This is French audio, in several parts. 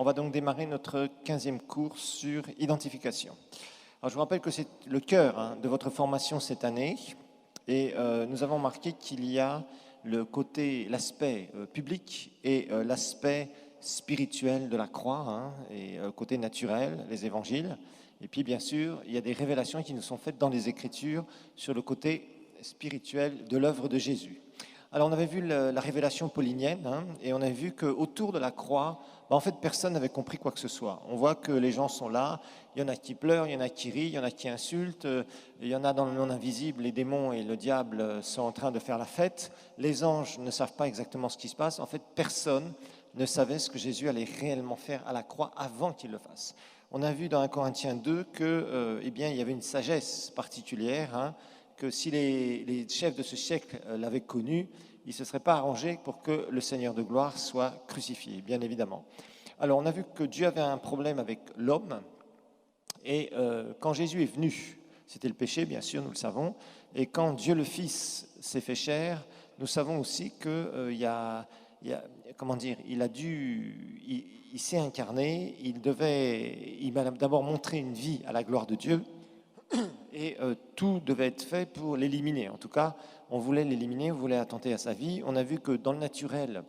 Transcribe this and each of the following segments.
On va donc démarrer notre 15e cours sur identification. Alors, je vous rappelle que c'est le cœur de votre formation cette année et nous avons marqué qu'il y a l'aspect public et l'aspect spirituel de la croix et côté naturel, les évangiles. Et puis, bien sûr, il y a des révélations qui nous sont faites dans les Écritures sur le côté spirituel de l'œuvre de Jésus. Alors, on avait vu la révélation paulinienne et on a vu qu'autour de la croix, en fait, personne n'avait compris quoi que ce soit. On voit que les gens sont là, il y en a qui pleurent, il y en a qui rient, il y en a qui insultent, il y en a dans le monde invisible, les démons et le diable sont en train de faire la fête. Les anges ne savent pas exactement ce qui se passe. En fait, personne ne savait ce que Jésus allait réellement faire à la croix avant qu'il le fasse. On a vu dans 1 Corinthiens 2 que, il y avait une sagesse particulière, que si les chefs de ce siècle l'avaient connu, ils ne se seraient pas arrangés pour que le Seigneur de gloire soit crucifié, bien évidemment. Alors, on a vu que Dieu avait un problème avec l'homme, et quand Jésus est venu, c'était le péché, bien sûr, nous le savons, et quand Dieu le Fils s'est fait chair, nous savons aussi qu'il il s'est incarné, il m'a d'abord montré une vie à la gloire de Dieu, et tout devait être fait pour l'éliminer. En tout cas, on voulait l'éliminer, on voulait attenter à sa vie. On a vu que dans le naturel,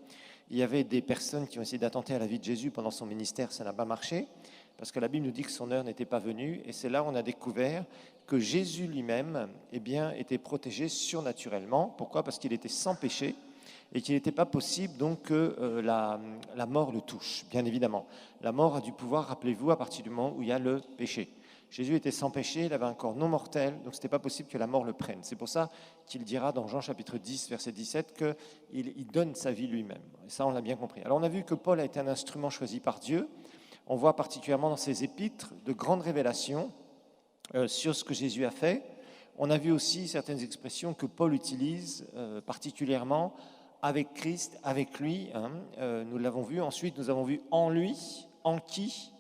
il y avait des personnes qui ont essayé d'attenter à la vie de Jésus pendant son ministère, ça n'a pas marché, parce que la Bible nous dit que son heure n'était pas venue, et c'est là où on a découvert que Jésus lui-même était protégé surnaturellement. Pourquoi ? Parce qu'il était sans péché, et qu'il n'était pas possible donc que la mort le touche, bien évidemment. La mort a du pouvoir, rappelez-vous, à partir du moment où il y a le péché. Jésus était sans péché, il avait un corps non mortel, donc ce n'était pas possible que la mort le prenne. C'est pour ça qu'il dira dans Jean chapitre 10, verset 17, qu'il donne sa vie lui-même. Et ça, on l'a bien compris. Alors on a vu que Paul a été un instrument choisi par Dieu. On voit particulièrement dans ses épîtres de grandes révélations sur ce que Jésus a fait. On a vu aussi certaines expressions que Paul utilise particulièrement avec Christ, avec lui. Nous l'avons vu. Ensuite, nous avons vu en lui, en qui,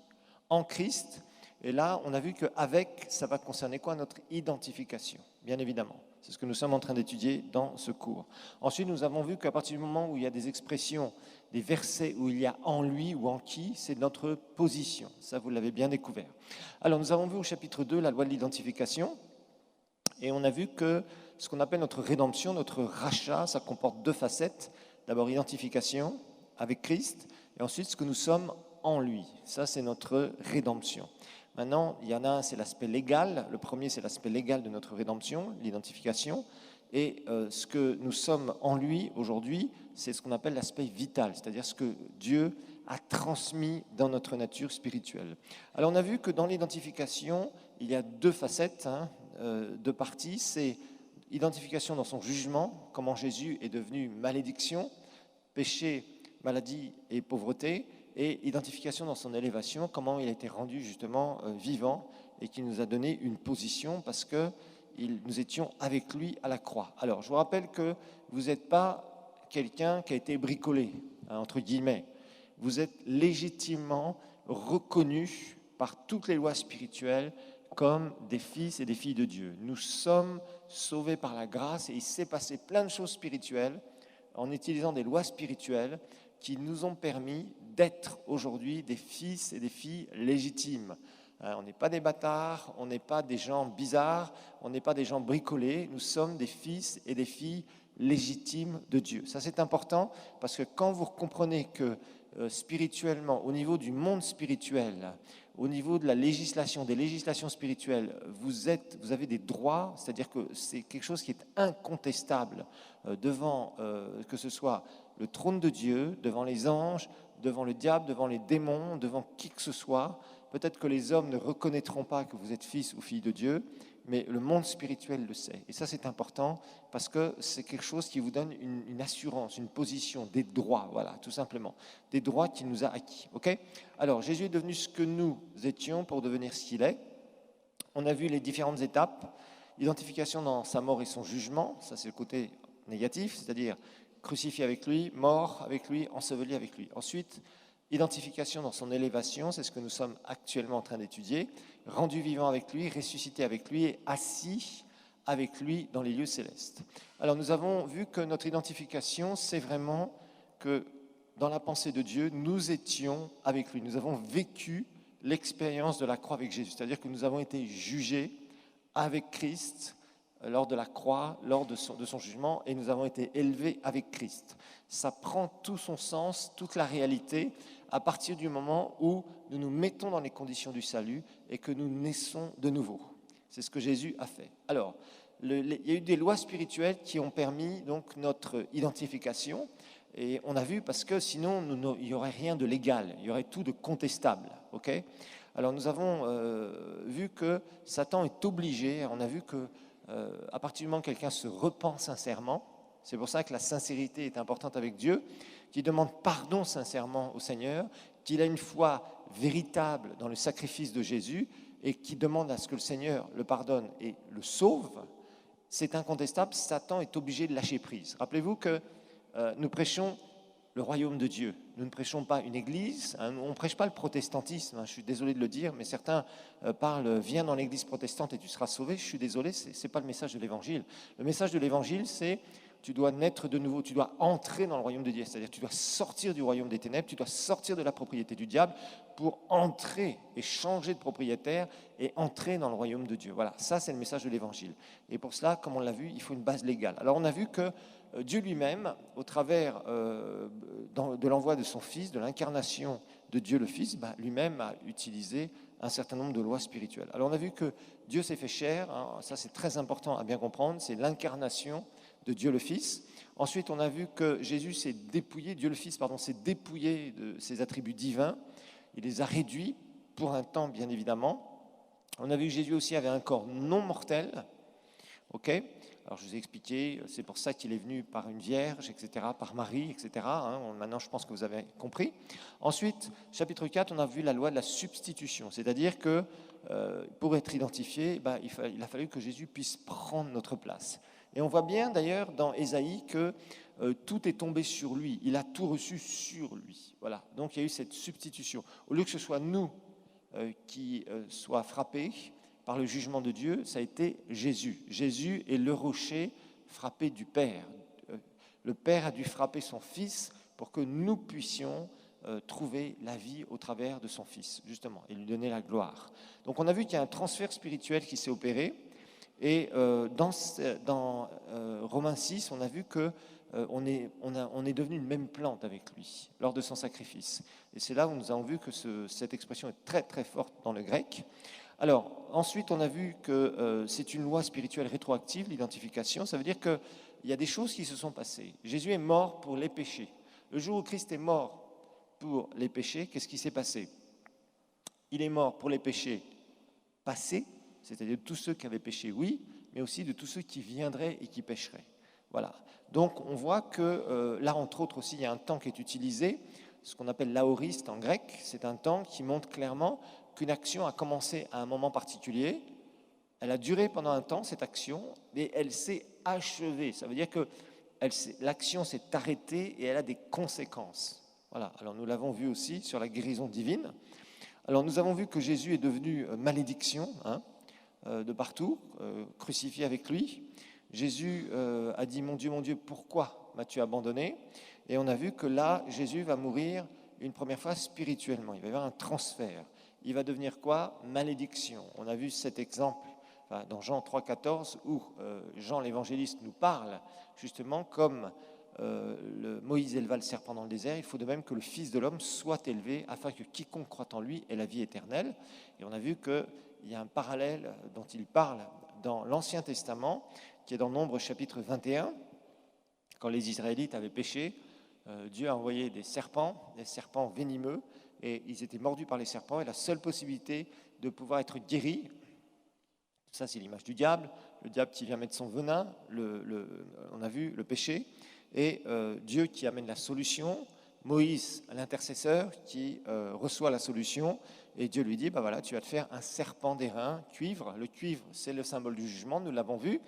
en Christ. Et là, on a vu qu'avec, ça va concerner quoi ? Notre identification, bien évidemment. C'est ce que nous sommes en train d'étudier dans ce cours. Ensuite, nous avons vu qu'à partir du moment où il y a des expressions, des versets où il y a en lui ou en qui, c'est notre position. Ça, vous l'avez bien découvert. Alors, nous avons vu au chapitre 2 la loi de l'identification. Et on a vu que ce qu'on appelle notre rédemption, notre rachat, ça comporte deux facettes. D'abord, identification avec Christ, et ensuite ce que nous sommes en lui. Ça, c'est notre rédemption. Maintenant, il y en a un, c'est l'aspect légal. Le premier, c'est l'aspect légal de notre rédemption, l'identification. Et ce que nous sommes en lui aujourd'hui, c'est ce qu'on appelle l'aspect vital, c'est-à-dire ce que Dieu a transmis dans notre nature spirituelle. Alors, on a vu que dans l'identification, il y a deux facettes, deux parties. C'est identification dans son jugement, comment Jésus est devenu malédiction, péché, maladie et pauvreté, et identification dans son élévation, comment il a été rendu justement vivant et qui nous a donné une position parce que nous étions avec lui à la croix. Alors, je vous rappelle que vous n'êtes pas quelqu'un qui a été bricolé, entre guillemets. Vous êtes légitimement reconnu par toutes les lois spirituelles comme des fils et des filles de Dieu. Nous sommes sauvés par la grâce et il s'est passé plein de choses spirituelles en utilisant des lois spirituelles qui nous ont permis d'être aujourd'hui des fils et des filles légitimes. On n'est pas des bâtards, on n'est pas des gens bizarres, on n'est pas des gens bricolés, nous sommes des fils et des filles légitimes de Dieu. Ça, c'est important parce que quand vous comprenez que spirituellement, au niveau du monde spirituel, au niveau de la législation, des législations spirituelles, vous avez des droits, c'est-à-dire que c'est quelque chose qui est incontestable devant, que ce soit le trône de Dieu, devant les anges, devant le diable, devant les démons, devant qui que ce soit. Peut-être que les hommes ne reconnaîtront pas que vous êtes fils ou fille de Dieu, mais le monde spirituel le sait. Et ça, c'est important parce que c'est quelque chose qui vous donne une assurance, une position, des droits, voilà, tout simplement. Des droits qu'il nous a acquis. Okay ? Alors, Jésus est devenu ce que nous étions pour devenir ce qu'il est. On a vu les différentes étapes. Identification dans sa mort et son jugement, ça c'est le côté négatif, c'est-à-dire crucifié avec lui, mort avec lui, enseveli avec lui. Ensuite, identification dans son élévation, c'est ce que nous sommes actuellement en train d'étudier, rendu vivant avec lui, ressuscité avec lui et assis avec lui dans les lieux célestes. Alors nous avons vu que notre identification, c'est vraiment que dans la pensée de Dieu, nous étions avec lui. Nous avons vécu l'expérience de la croix avec Jésus. C'est-à-dire que nous avons été jugés avec Christ lors de la croix, lors de son jugement, et nous avons été élevés avec Christ. Ça prend tout son sens, toute la réalité, à partir du moment où nous nous mettons dans les conditions du salut et que nous naissons de nouveau. C'est ce que Jésus a fait. Alors, il y a eu des lois spirituelles qui ont permis donc notre identification, et on a vu, parce que sinon il n'y aurait rien de légal, il y aurait tout de contestable. Okay. Alors nous avons vu que Satan est obligé, on a vu que à partir du moment où quelqu'un se repent sincèrement, c'est pour ça que la sincérité est importante avec Dieu, qui demande pardon sincèrement au Seigneur, qu'il a une foi véritable dans le sacrifice de Jésus et qui demande à ce que le Seigneur le pardonne et le sauve, c'est incontestable, Satan est obligé de lâcher prise. Rappelez-vous que nous prêchons le royaume de Dieu. Nous ne prêchons pas une église, on ne prêche pas le protestantisme, je suis désolé de le dire, mais certains parlent « viens dans l'église protestante et tu seras sauvé ». Je suis désolé, ce n'est pas le message de l'évangile. Le message de l'évangile, c'est tu dois naître de nouveau, tu dois entrer dans le royaume de Dieu, c'est-à-dire tu dois sortir du royaume des ténèbres, tu dois sortir de la propriété du diable pour entrer et changer de propriétaire et entrer dans le royaume de Dieu. Voilà, ça c'est le message de l'évangile. Et pour cela, comme on l'a vu, il faut une base légale. Alors on a vu que Dieu lui-même, au travers de l'envoi de son Fils, de l'incarnation de Dieu le Fils, lui-même a utilisé un certain nombre de lois spirituelles. Alors on a vu que Dieu s'est fait chair, ça c'est très important à bien comprendre, c'est l'incarnation de Dieu le Fils. Ensuite, on a vu que Jésus s'est dépouillé, Dieu le Fils, s'est dépouillé de ses attributs divins, il les a réduits pour un temps, bien évidemment. On a vu que Jésus aussi avait un corps non mortel, ok. Alors je vous ai expliqué, c'est pour ça qu'il est venu par une vierge, etc., par Marie, etc. Maintenant, je pense que vous avez compris. Ensuite, chapitre 4, on a vu la loi de la substitution, c'est-à-dire que pour être identifié, il a fallu que Jésus puisse prendre notre place. Et on voit bien d'ailleurs dans Ésaïe que tout est tombé sur lui, il a tout reçu sur lui. Voilà. Donc il y a eu cette substitution. Au lieu que ce soit nous qui soient frappés par le jugement de Dieu, ça a été Jésus. Jésus est le rocher frappé du Père. Le Père a dû frapper son Fils pour que nous puissions trouver la vie au travers de son Fils, justement, et lui donner la gloire. Donc on a vu qu'il y a un transfert spirituel qui s'est opéré, et dans Romains 6, on a vu qu'on est devenu une même plante avec lui lors de son sacrifice. Et c'est là où nous avons vu que cette expression est très très forte dans le grec. Alors, ensuite, on a vu que c'est une loi spirituelle rétroactive, l'identification. Ça veut dire qu'il y a des choses qui se sont passées. Jésus est mort pour les péchés. Le jour où Christ est mort pour les péchés, qu'est-ce qui s'est passé? Il est mort pour les péchés passés, c'est-à-dire de tous ceux qui avaient péché, oui, mais aussi de tous ceux qui viendraient et qui pécheraient. Voilà. Donc, on voit que là, entre autres aussi, il y a un temps qui est utilisé, ce qu'on appelle l'aoriste en grec. C'est un temps qui montre clairement qu'une action a commencé à un moment particulier, elle a duré pendant un temps, cette action, et elle s'est achevée. Ça veut dire que l'action s'est arrêtée et elle a des conséquences. Voilà. Alors nous l'avons vu aussi sur la guérison divine. Alors nous avons vu que Jésus est devenu malédiction de partout, crucifié avec lui. Jésus a dit « Mon Dieu, pourquoi m'as-tu abandonné ?» Et on a vu que là, Jésus va mourir une première fois spirituellement. Il va y avoir un transfert. Il va devenir quoi? Malédiction. On a vu cet exemple dans Jean 3,14 où Jean l'évangéliste nous parle justement comme Moïse éleva le serpent dans le désert, il faut de même que le Fils de l'homme soit élevé afin que quiconque croit en lui ait la vie éternelle. Et on a vu qu'il y a un parallèle dont il parle dans l'Ancien Testament qui est dans Nombre chapitre 21. Quand les Israélites avaient péché, Dieu a envoyé des serpents venimeux, et ils étaient mordus par les serpents, et la seule possibilité de pouvoir être guéris, ça c'est l'image du diable, le diable qui vient mettre son venin, on a vu le péché, et Dieu qui amène la solution, Moïse, l'intercesseur, qui reçoit la solution, et Dieu lui dit, voilà, tu vas te faire un serpent d'airain, cuivre. Le cuivre, c'est le symbole du jugement, nous l'avons vu.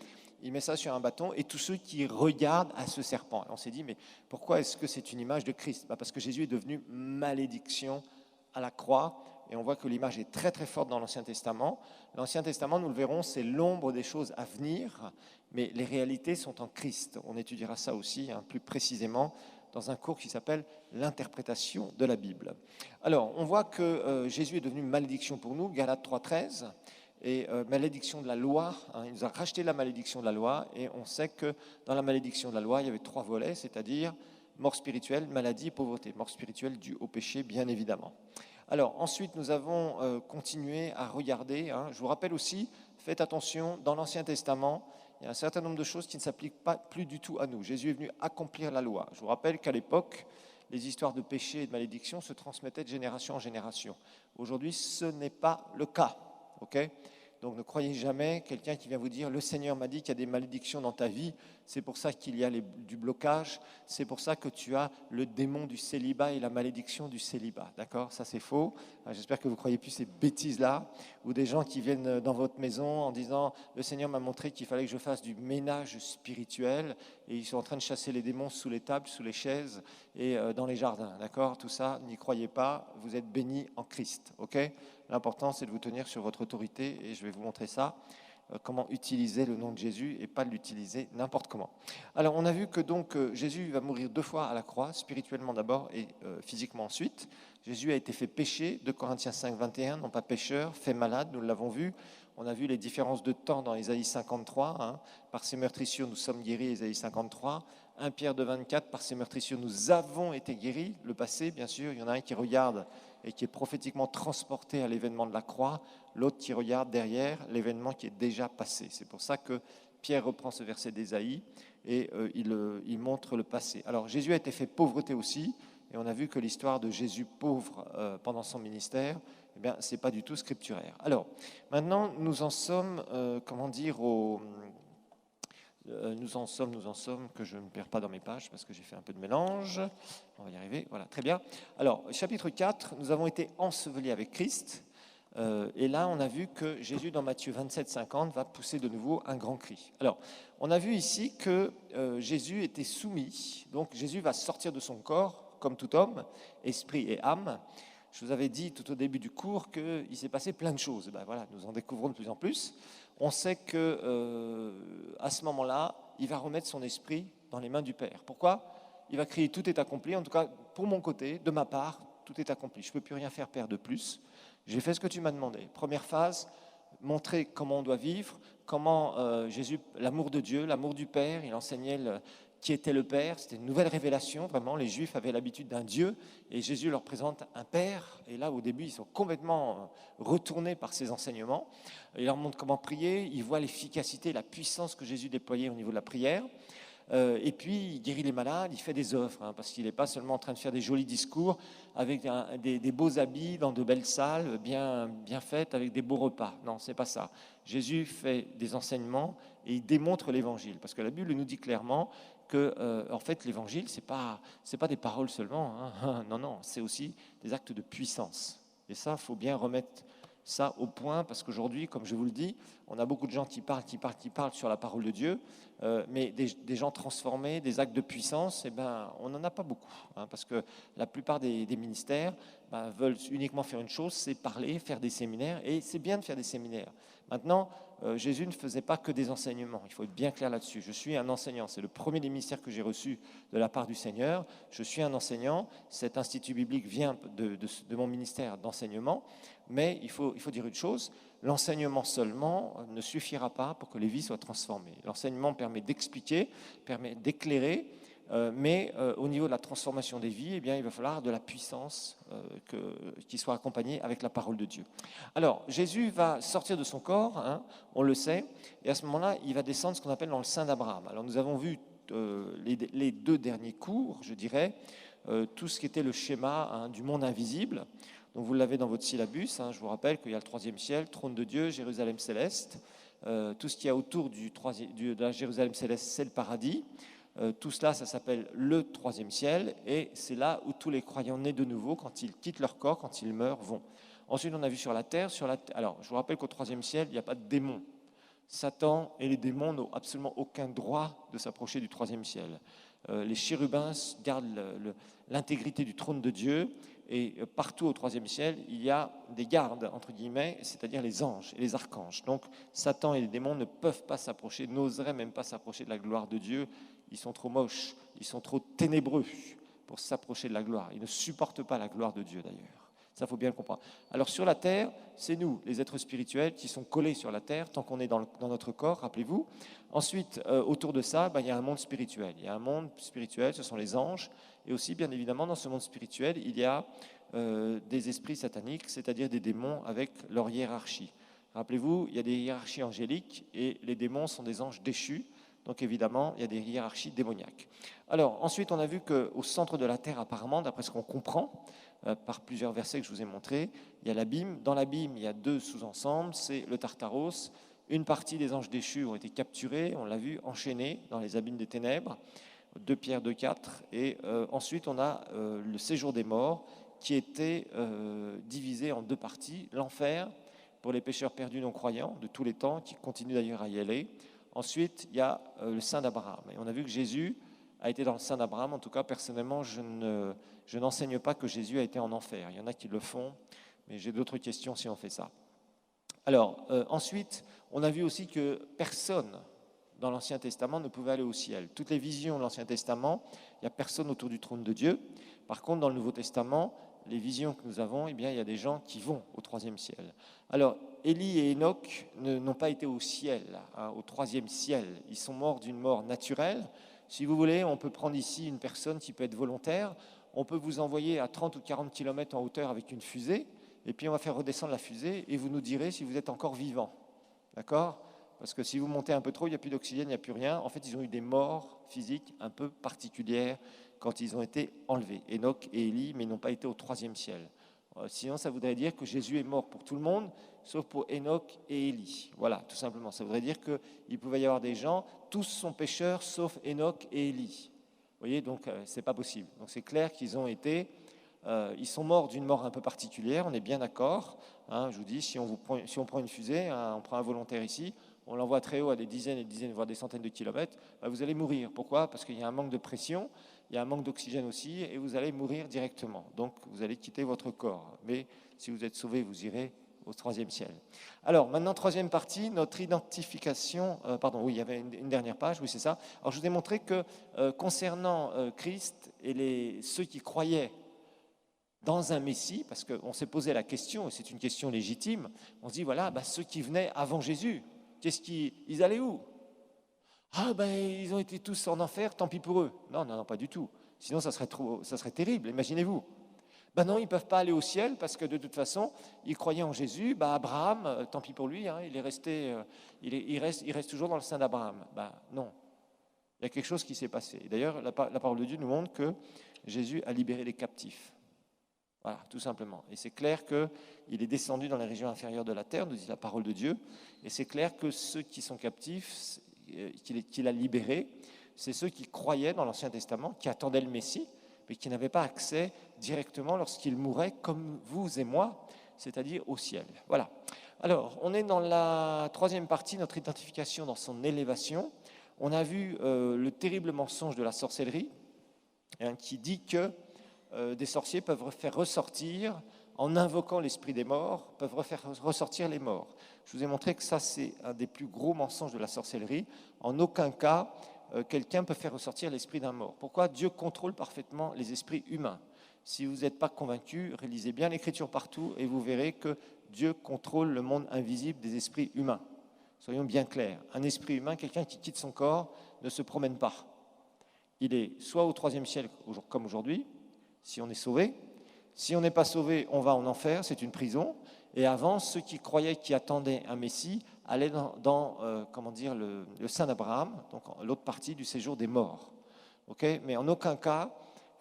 Il met ça sur un bâton, et tous ceux qui regardent à ce serpent. Et on s'est dit, mais pourquoi est-ce que c'est une image de Christ? Parce que Jésus est devenu malédiction à la croix, et on voit que l'image est très très forte dans l'Ancien Testament. L'Ancien Testament, nous le verrons, c'est l'ombre des choses à venir, mais les réalités sont en Christ. On étudiera ça aussi plus précisément dans un cours qui s'appelle l'interprétation de la Bible. Alors, on voit que Jésus est devenu une malédiction pour nous, Galates 3,13, et malédiction de la loi, hein, il nous a racheté la malédiction de la loi, et on sait que dans la malédiction de la loi, il y avait 3 volets, c'est-à-dire mort spirituelle, maladie et pauvreté. Mort spirituelle due au péché, bien évidemment. Alors, ensuite, nous avons continué à regarder, hein, je vous rappelle aussi, faites attention, dans l'Ancien Testament, il y a un certain nombre de choses qui ne s'appliquent pas plus du tout à nous. Jésus est venu accomplir la loi. Je vous rappelle qu'à l'époque, les histoires de péché et de malédiction se transmettaient de génération en génération. Aujourd'hui, ce n'est pas le cas. Okay ? Donc ne croyez jamais quelqu'un qui vient vous dire « Le Seigneur m'a dit qu'il y a des malédictions dans ta vie, c'est pour ça qu'il y a du blocage, c'est pour ça que tu as le démon du célibat et la malédiction du célibat. » D'accord ? Ça c'est faux. J'espère que vous ne croyez plus ces bêtises-là. Ou des gens qui viennent dans votre maison en disant « Le Seigneur m'a montré qu'il fallait que je fasse du ménage spirituel. » Et ils sont en train de chasser les démons sous les tables, sous les chaises et dans les jardins. D'accord ? Tout ça, n'y croyez pas. Vous êtes bénis en Christ. Ok ? L'important, c'est de vous tenir sur votre autorité et je vais vous montrer ça, comment utiliser le nom de Jésus et pas l'utiliser n'importe comment. Alors, on a vu que donc Jésus va mourir 2 fois à la croix, spirituellement d'abord et physiquement ensuite. Jésus a été fait pécher, 2 Corinthiens 5, 21, non pas pécheur, fait malade, nous l'avons vu. On a vu les différences de temps dans Ésaïe 53. Hein. Par ses meurtrissures, nous sommes guéris, Ésaïe 53. 1 Pierre 2, 24, par ses meurtrissures, nous avons été guéris. Le passé, bien sûr, il y en a un qui regarde et qui est prophétiquement transporté à l'événement de la croix, l'autre qui regarde derrière l'événement qui est déjà passé. C'est pour ça que Pierre reprend ce verset d'Ésaïe et il montre le passé. Alors Jésus a été fait pauvreté aussi, et on a vu que l'histoire de Jésus pauvre pendant son ministère, eh bien, c'est pas du tout scripturaire. Alors, maintenant, nous en sommes, nous en sommes, que je ne perds pas dans mes pages parce que j'ai fait un peu de mélange. On va y arriver, voilà, très bien. Alors, chapitre 4, nous avons été ensevelis avec Christ. Et là, on a vu que Jésus, dans Matthieu 27, 50, va pousser de nouveau un grand cri. Alors, on a vu ici que Jésus était soumis. Donc, Jésus va sortir de son corps, comme tout homme, esprit et âme. Je vous avais dit tout au début du cours qu'il s'est passé plein de choses. Ben voilà, nous en découvrons de plus en plus. On sait que à ce moment-là, il va remettre son esprit dans les mains du Père. Pourquoi ? Il va crier « Tout est accompli ». En tout cas, pour mon côté, de ma part, tout est accompli. Je ne peux plus rien faire, Père, de plus. J'ai fait ce que tu m'as demandé. Première phase, montrer comment on doit vivre, comment Jésus, l'amour de Dieu, l'amour du Père, il enseignait qui était le Père. C'était une nouvelle révélation, vraiment. Les Juifs avaient l'habitude d'un Dieu et Jésus leur présente un Père. Et là, au début, ils sont complètement retournés par ses enseignements. Il leur montre comment prier, ils voient l'efficacité, la puissance que Jésus déployait au niveau de la prière. Et puis, il guérit les malades, il fait des offres, hein, parce qu'il n'est pas seulement en train de faire des jolis discours avec des beaux habits dans de belles salles, bien faites, avec des beaux repas. Non, c'est pas ça. Jésus fait des enseignements et il démontre l'évangile, parce que la Bible nous dit clairement que, en fait, l'évangile, c'est pas des paroles seulement. Hein. Non, c'est aussi des actes de puissance. Et ça, il faut bien remettre ça au point, parce qu'aujourd'hui, comme je vous le dis, on a beaucoup de gens qui parlent sur la parole de Dieu, mais des gens transformés, des actes de puissance, on n'en a pas beaucoup, hein, parce que la plupart des ministères veulent uniquement faire une chose, c'est parler, faire des séminaires, et c'est bien de faire des séminaires. Maintenant, Jésus ne faisait pas que des enseignements, il faut être bien clair là-dessus. Je suis un enseignant, c'est le premier des ministères que j'ai reçu de la part du Seigneur. Je suis un enseignant, cet institut biblique vient de mon ministère d'enseignement, mais il faut dire une chose, l'enseignement seulement ne suffira pas pour que les vies soient transformées. L'enseignement permet d'expliquer, permet d'éclairer, mais au niveau de la transformation des vies, il va falloir de la puissance qui soit accompagnée avec la parole de Dieu. Alors, Jésus va sortir de son corps, hein, on le sait, et à ce moment-là, il va descendre ce qu'on appelle dans le sein d'Abraham. Alors, nous avons vu les 2 derniers cours, je dirais, tout ce qui était le schéma, hein, du monde invisible. Donc vous l'avez dans votre syllabus, hein, je vous rappelle qu'il y a le 3e ciel, trône de Dieu, Jérusalem céleste. Tout ce qu'il y a autour de la Jérusalem céleste, c'est le paradis. Tout cela, ça s'appelle le 3e ciel, et c'est là où tous les croyants nés de nouveau, quand ils quittent leur corps, quand ils meurent, vont. Ensuite, on a vu sur la terre, alors je vous rappelle qu'au 3e ciel, il n'y a pas de démons. Satan et les démons n'ont absolument aucun droit de s'approcher du 3e ciel. Les chérubins gardent l'intégrité du trône de Dieu, et partout au 3e ciel, il y a des gardes, entre guillemets, c'est-à-dire les anges et les archanges. Donc Satan et les démons ne peuvent pas s'approcher, n'oseraient même pas s'approcher de la gloire de Dieu. Ils sont trop moches, ils sont trop ténébreux. pour s'approcher de la gloire. Ils ne supportent pas la gloire de Dieu d'ailleurs. Ça, il faut bien le comprendre. Alors sur la terre, c'est nous, les êtres spirituels, qui sont collés sur la terre tant qu'on est dans notre corps, rappelez-vous. Ensuite, autour de ça, il y a un monde spirituel. Il y a un monde spirituel, ce sont les anges. Et aussi, bien évidemment, dans ce monde spirituel, il y a des esprits sataniques, c'est-à-dire des démons avec leur hiérarchie. Rappelez-vous, il y a des hiérarchies angéliques et les démons sont des anges déchus. Donc évidemment, il y a des hiérarchies démoniaques. Alors ensuite, on a vu qu'au centre de la terre, apparemment, d'après ce qu'on comprend, par plusieurs versets que je vous ai montrés, il y a l'abîme. Dans l'abîme, il y a deux sous-ensembles, c'est le Tartaros. Une partie des anges déchus ont été capturés, on l'a vu, enchaînés dans les abîmes des ténèbres, 2 Pierre 2,4. Et ensuite, on a le séjour des morts qui était divisé en deux parties. L'enfer, pour les pécheurs perdus non-croyants de tous les temps, qui continuent d'ailleurs à y aller. Ensuite, il y a le sein d'Abraham. Et on a vu que Jésus a été dans le sein d'Abraham. En tout cas, personnellement, je n'enseigne pas que Jésus a été en enfer. Il y en a qui le font, mais j'ai d'autres questions si on fait ça. Alors, ensuite, on a vu aussi que personne dans l'Ancien Testament ne pouvait aller au ciel. Toutes les visions de l'Ancien Testament, il n'y a personne autour du trône de Dieu. Par contre, dans le Nouveau Testament, les visions que nous avons, eh bien, il y a des gens qui vont au troisième ciel. Alors, Élie et Enoch n'ont pas été au ciel, au troisième ciel. Ils sont morts d'une mort naturelle. Si vous voulez, on peut prendre ici une personne qui peut être volontaire. On peut vous envoyer à 30 ou 40 km en hauteur avec une fusée, et puis on va faire redescendre la fusée, et vous nous direz si vous êtes encore vivant. D'accord ? Parce que si vous montez un peu trop, il n'y a plus d'oxygène, il n'y a plus rien. En fait, ils ont eu des morts physiques un peu particulières quand ils ont été enlevés. Enoch et Élie, mais ils n'ont pas été au troisième ciel. Sinon, ça voudrait dire que Jésus est mort pour tout le monde, sauf pour Enoch et Élie. Voilà, tout simplement. Ça voudrait dire qu'il pouvait y avoir des gens, tous sont pécheurs, sauf Enoch et Élie. Vous voyez, donc c'est pas possible. Donc c'est clair qu'ils ont été... ils sont morts d'une mort un peu particulière, on est bien d'accord. Hein, je vous dis, si on prend une fusée, hein, on prend un volontaire ici, on l'envoie très haut à des dizaines et des dizaines, voire des centaines de kilomètres, vous allez mourir. Pourquoi ? Parce qu'il y a un manque de pression, il y a un manque d'oxygène aussi, et vous allez mourir directement. Donc vous allez quitter votre corps. Mais si vous êtes sauvé, vous irez au troisième ciel. Alors maintenant, troisième partie, notre identification. Oui, il y avait une dernière page, oui c'est ça. Alors je vous ai montré que concernant Christ et ceux qui croyaient dans un Messie, parce qu'on s'est posé la question, et c'est une question légitime, on se dit, voilà, ceux qui venaient avant Jésus, ils allaient où ? Ils ont été tous en enfer, tant pis pour eux. Non, pas du tout. Sinon, ça serait terrible, imaginez-vous. Non, ils ne peuvent pas aller au ciel, parce que de toute façon, ils croyaient en Jésus. Abraham, tant pis pour lui, hein, il reste toujours dans le sein d'Abraham. Non, il y a quelque chose qui s'est passé. D'ailleurs, la parole de Dieu nous montre que Jésus a libéré les captifs. Voilà, tout simplement. Et c'est clair qu'il est descendu dans les régions inférieures de la terre, nous dit la parole de Dieu. Et c'est clair que ceux qui sont captifs, qu'il a libérés, c'est ceux qui croyaient dans l'Ancien Testament, qui attendaient le Messie, mais qui n'avaient pas accès directement lorsqu'ils mouraient, comme vous et moi, c'est-à-dire au ciel. Voilà. Alors, on est dans la troisième partie, notre identification dans son élévation. On a vu le terrible mensonge de la sorcellerie, hein, qui dit que des sorciers peuvent faire ressortir, en invoquant l'esprit des morts, peuvent faire ressortir les morts. Je vous ai montré que ça, c'est un des plus gros mensonges de la sorcellerie. En aucun cas, quelqu'un peut faire ressortir l'esprit d'un mort. Pourquoi ? Dieu contrôle parfaitement les esprits humains. Si vous n'êtes pas convaincu, relisez bien l'Écriture partout et vous verrez que Dieu contrôle le monde invisible des esprits humains. Soyons bien clairs. Un esprit humain, quelqu'un qui quitte son corps, ne se promène pas. Il est soit au troisième ciel, comme aujourd'hui, si on est sauvé. Si on n'est pas sauvé, on va en enfer, c'est une prison. Et avant, ceux qui croyaient, qui attendaient un Messie, allaient dans le sein d'Abraham, donc l'autre partie du séjour des morts. Okay ? Mais en aucun cas,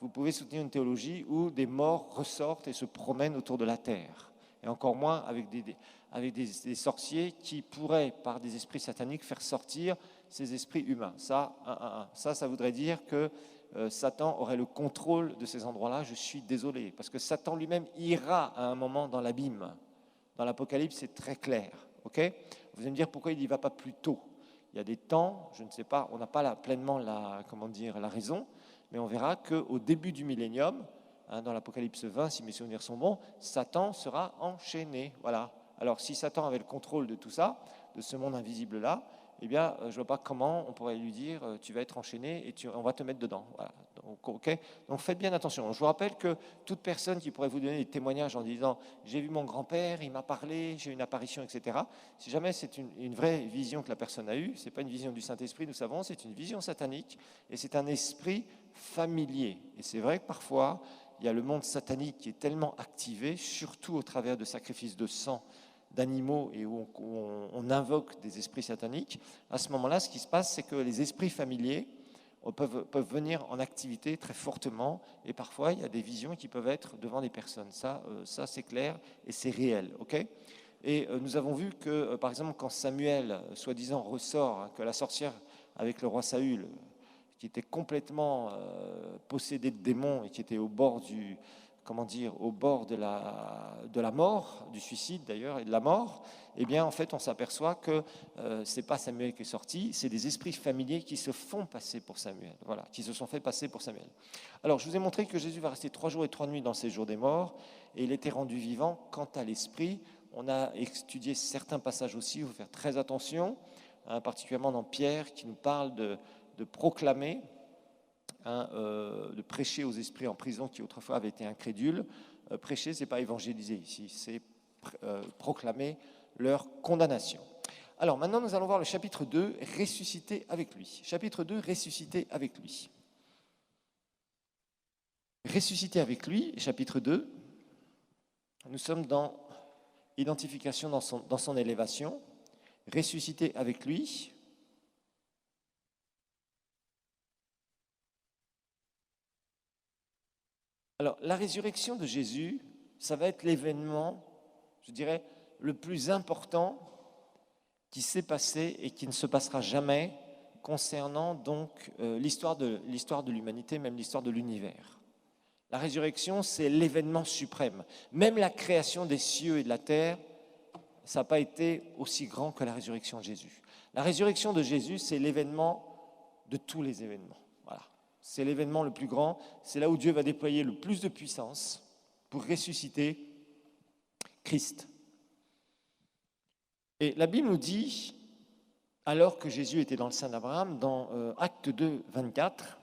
vous pouvez soutenir une théologie où des morts ressortent et se promènent autour de la terre. Et encore moins avec des sorciers qui pourraient, par des esprits sataniques, faire sortir ces esprits humains. Ça voudrait dire que Satan aurait le contrôle de ces endroits-là. Je suis désolé, parce que Satan lui-même ira à un moment dans l'abîme. Dans l'Apocalypse, c'est très clair. Okay ? Vous allez me dire pourquoi il n'y va pas plus tôt. Il y a des temps, je ne sais pas, on n'a pas pleinement la raison, mais on verra qu'au début du millénium, dans l'Apocalypse 20, si mes souvenirs sont bons, Satan sera enchaîné. Voilà. Alors si Satan avait le contrôle de tout ça, de ce monde invisible-là, eh bien, je ne vois pas comment on pourrait lui dire tu vas être enchaîné et on va te mettre dedans. Voilà. Donc faites bien attention. Je vous rappelle que toute personne qui pourrait vous donner des témoignages en disant j'ai vu mon grand-père, il m'a parlé, j'ai eu une apparition, etc. Si jamais c'est une vraie vision que la personne a eue, ce n'est pas une vision du Saint-Esprit, nous savons, c'est une vision satanique et c'est un esprit familier. Et c'est vrai que parfois, il y a le monde satanique qui est tellement activé, surtout au travers de sacrifices de sang d'animaux et où on invoque des esprits sataniques. À ce moment-là, ce qui se passe, c'est que les esprits familiers peuvent venir en activité très fortement et parfois, il y a des visions qui peuvent être devant des personnes. Ça c'est clair et c'est réel. Okay, et nous avons vu que, par exemple, quand Samuel, soi-disant, ressort, hein, que la sorcière avec le roi Saül, qui était complètement possédé de démons et qui était au bord au bord de la mort, du suicide d'ailleurs, et de la mort, eh bien, en fait, on s'aperçoit que c'est pas Samuel qui est sorti, c'est des esprits familiers qui se font passer pour Samuel, voilà, qui se sont fait passer pour Samuel. Alors, je vous ai montré que Jésus va rester 3 jours et 3 nuits dans le séjour des morts, et il était rendu vivant. Quant à l'esprit, on a étudié certains passages aussi, il faut faire très attention, hein, particulièrement dans Pierre, qui nous parle de proclamer, de prêcher aux esprits en prison qui autrefois avaient été incrédules. Prêcher, ce n'est pas évangéliser ici, c'est proclamer leur condamnation. Alors maintenant, nous allons voir le chapitre 2, ressuscité avec lui. Chapitre 2, ressuscité avec lui. Ressuscité avec lui, chapitre 2, nous sommes dans identification dans son élévation. Ressuscité avec lui. Alors, la résurrection de Jésus, ça va être l'événement, je dirais, le plus important qui s'est passé et qui ne se passera jamais concernant donc l'histoire de l'humanité, même l'histoire de l'univers. La résurrection, c'est l'événement suprême. Même la création des cieux et de la terre, ça n'a pas été aussi grand que la résurrection de Jésus. La résurrection de Jésus, c'est l'événement de tous les événements. Voilà. C'est l'événement le plus grand. C'est là où Dieu va déployer le plus de puissance pour ressusciter Christ. Et la Bible nous dit, alors que Jésus était dans le sein d'Abraham, dans Acte 2, 24,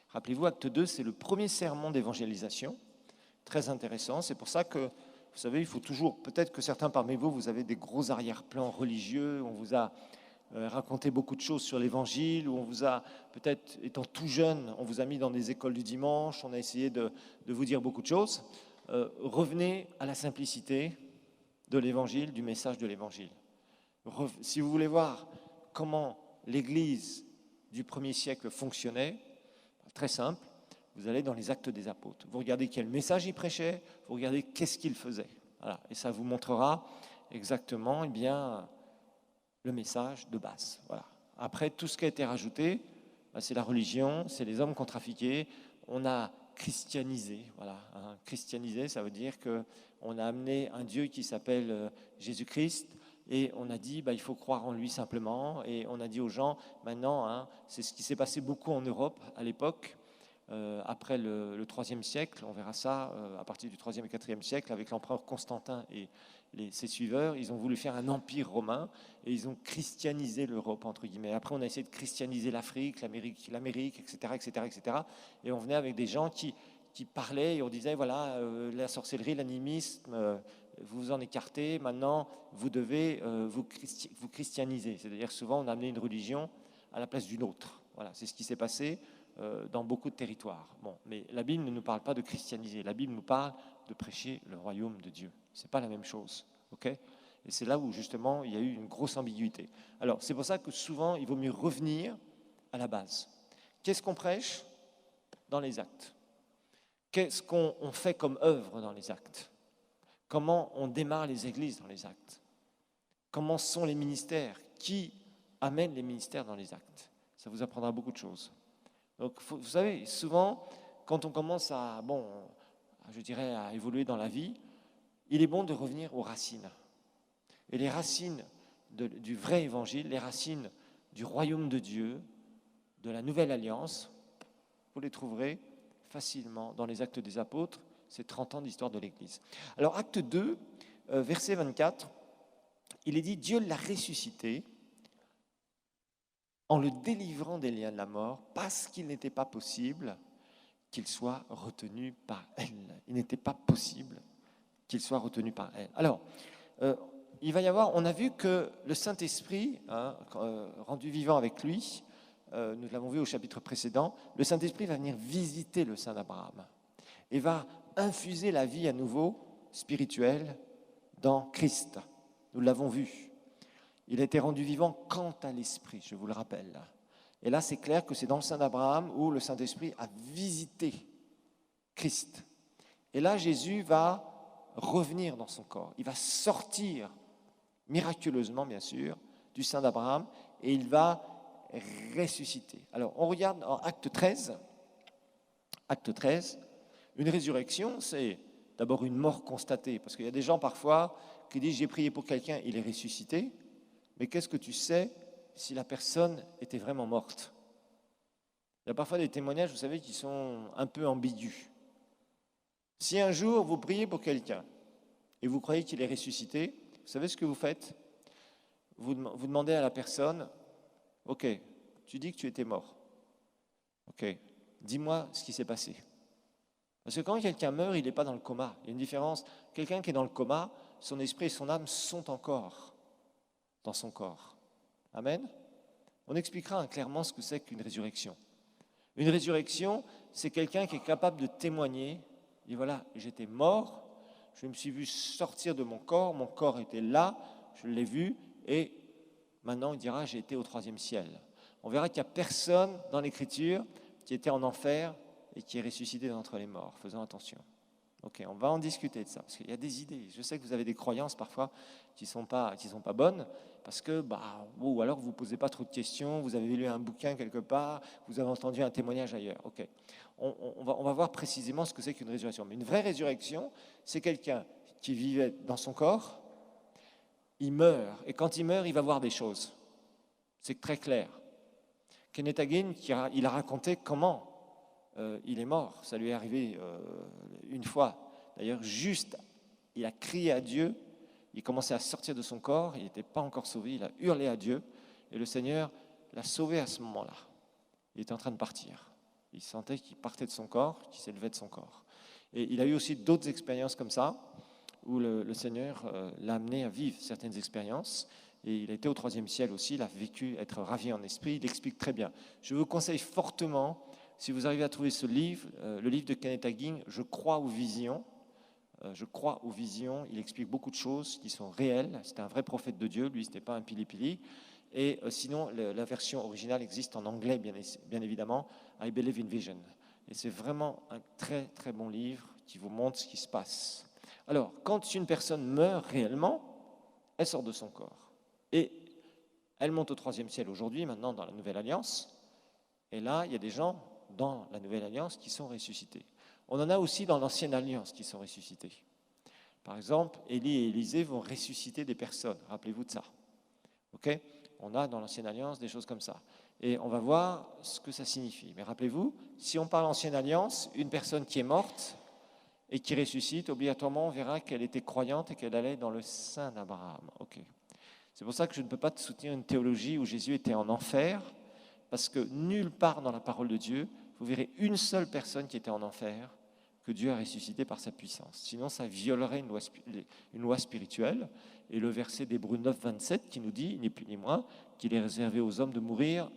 rappelez-vous, Acte 2, c'est le premier sermon d'évangélisation, très intéressant. C'est pour ça que, vous savez, il faut toujours, peut-être que certains parmi vous, vous avez des gros arrière-plans religieux, on vous a raconté beaucoup de choses sur l'évangile, où on vous a, peut-être étant tout jeune, on vous a mis dans des écoles du dimanche, on a essayé de vous dire beaucoup de choses. Revenez à la simplicité de l'évangile, du message de l'évangile. Si vous voulez voir comment l'Église du 1er siècle fonctionnait, très simple, vous allez dans les Actes des Apôtres. Vous regardez quel message il prêchait, vous regardez qu'est-ce qu'il faisait. Voilà. Et ça vous montrera exactement le message de base. Voilà. Après, tout ce qui a été rajouté, c'est la religion, c'est les hommes qui ont trafiqué. On a christianisé. Voilà. Christianisé, ça veut dire qu'on a amené un Dieu qui s'appelle Jésus-Christ. Et on a dit, il faut croire en lui simplement. Et on a dit aux gens, maintenant, c'est ce qui s'est passé beaucoup en Europe à l'époque, après le IIIe siècle. On verra ça à partir du IIIe et IVe siècle avec l'empereur Constantin et ses suiveurs. Ils ont voulu faire un empire romain et ils ont christianisé l'Europe, entre guillemets. Après, on a essayé de christianiser l'Afrique, l'Amérique, etc. Et on venait avec des gens qui parlaient et on disait, voilà, la sorcellerie, l'animisme, vous vous en écartez, maintenant vous devez vous christianiser. C'est-à-dire souvent on a amené une religion à la place d'une autre. Voilà, c'est ce qui s'est passé dans beaucoup de territoires. Bon, mais la Bible ne nous parle pas de christianiser, la Bible nous parle de prêcher le royaume de Dieu. C'est pas la même chose, ok ? Et c'est là où justement il y a eu une grosse ambiguïté. Alors c'est pour ça que souvent il vaut mieux revenir à la base. Qu'est-ce qu'on prêche dans les actes ? Qu'est-ce qu'on fait comme œuvre dans les actes ? Comment on démarre les églises dans les actes? Comment sont les ministères? Qui amène les ministères dans les actes? Ça vous apprendra beaucoup de choses. Donc, vous savez, souvent, quand on commence à évoluer dans la vie, il est bon de revenir aux racines. Et les racines du vrai évangile, les racines du royaume de Dieu, de la nouvelle alliance, vous les trouverez facilement dans les actes des apôtres. C'est 30 ans d'histoire de l'Église. Alors, acte 2, verset 24, il est dit Dieu l'a ressuscité en le délivrant des liens de la mort parce qu'il n'était pas possible qu'il soit retenu par elle. Il n'était pas possible qu'il soit retenu par elle. Alors, il va y avoir, on a vu que le Saint-Esprit, rendu vivant avec lui, nous l'avons vu au chapitre précédent, le Saint-Esprit va venir visiter le sein d'Abraham et va infuser la vie à nouveau spirituelle dans Christ. Nous l'avons vu. Il a été rendu vivant quant à l'Esprit, je vous le rappelle. Et là, c'est clair que c'est dans le sein d'Abraham où le Saint-Esprit a visité Christ. Et là, Jésus va revenir dans son corps. Il va sortir miraculeusement, bien sûr, du sein d'Abraham et il va ressusciter. Alors, on regarde en Acte 13. Acte 13, une résurrection, c'est d'abord une mort constatée. Parce qu'il y a des gens parfois qui disent « j'ai prié pour quelqu'un, il est ressuscité ». Mais qu'est-ce que tu sais si la personne était vraiment morte? Il y a parfois des témoignages, vous savez, qui sont un peu ambigus. Si un jour vous priez pour quelqu'un et vous croyez qu'il est ressuscité, vous savez ce que vous faites? Vous demandez à la personne, ok, tu dis que tu étais mort. Ok, dis-moi ce qui s'est passé. Parce que quand quelqu'un meurt, il n'est pas dans le coma. Il y a une différence. Quelqu'un qui est dans le coma, son esprit et son âme sont encore dans son corps. Amen. On expliquera clairement ce que c'est qu'une résurrection. Une résurrection, c'est quelqu'un qui est capable de témoigner. Il dit voilà, j'étais mort, je me suis vu sortir de mon corps était là, je l'ai vu, et maintenant il dira j'ai été au 3e ciel. On verra qu'il n'y a personne dans l'Écriture qui était en enfer et qui est ressuscité d'entre les morts. Faisons attention. Ok, on va en discuter de ça, parce qu'il y a des idées. Je sais que vous avez des croyances parfois qui ne sont pas bonnes, parce que, ou alors vous ne posez pas trop de questions, vous avez lu un bouquin quelque part, vous avez entendu un témoignage ailleurs. Ok, on va voir précisément ce que c'est qu'une résurrection. Mais une vraie résurrection, c'est quelqu'un qui vivait dans son corps, il meurt, et quand il meurt, il va voir des choses. C'est très clair. Kenneth Hagin, il a raconté comment il est mort. Ça lui est arrivé une fois. D'ailleurs, il a crié à Dieu, il commençait à sortir de son corps, il n'était pas encore sauvé, il a hurlé à Dieu, et le Seigneur l'a sauvé à ce moment-là. Il était en train de partir. Il sentait qu'il partait de son corps, qu'il s'élevait de son corps. Et il a eu aussi d'autres expériences comme ça, où le Seigneur l'a amené à vivre certaines expériences. Et il a été au 3e ciel aussi, il a vécu être ravi en esprit, il l'explique très bien. Je vous conseille fortement, si vous arrivez à trouver ce livre, le livre de Kenneth Hagin, « Je crois aux visions ». Je crois aux visions, il explique beaucoup de choses qui sont réelles. C'était un vrai prophète de Dieu, lui, ce n'était pas un pili-pili. Et sinon, la version originale existe en anglais, bien évidemment, « I Believe in Vision ». Et c'est vraiment un très, très bon livre qui vous montre ce qui se passe. Alors, quand une personne meurt réellement, elle sort de son corps. Et elle monte au 3e ciel aujourd'hui, maintenant dans la Nouvelle Alliance. Et là, il y a des gens dans la Nouvelle Alliance qui sont ressuscités. On en a aussi dans l'Ancienne Alliance qui sont ressuscités. Par exemple, Élie et Élisée vont ressusciter des personnes. Rappelez-vous de ça. Okay, on a dans l'Ancienne Alliance des choses comme ça. Et on va voir ce que ça signifie. Mais rappelez-vous, si on parle Ancienne Alliance, une personne qui est morte et qui ressuscite, obligatoirement, on verra qu'elle était croyante et qu'elle allait dans le sein d'Abraham. Okay. C'est pour ça que je ne peux pas te soutenir une théologie où Jésus était en enfer, parce que nulle part dans la parole de Dieu, vous verrez une seule personne qui était en enfer que Dieu a ressuscité par sa puissance. Sinon, ça violerait une loi spirituelle. Et le verset d'Hébreux 9, 27 qui nous dit, ni plus ni moins, qu'il est réservé aux hommes de mourir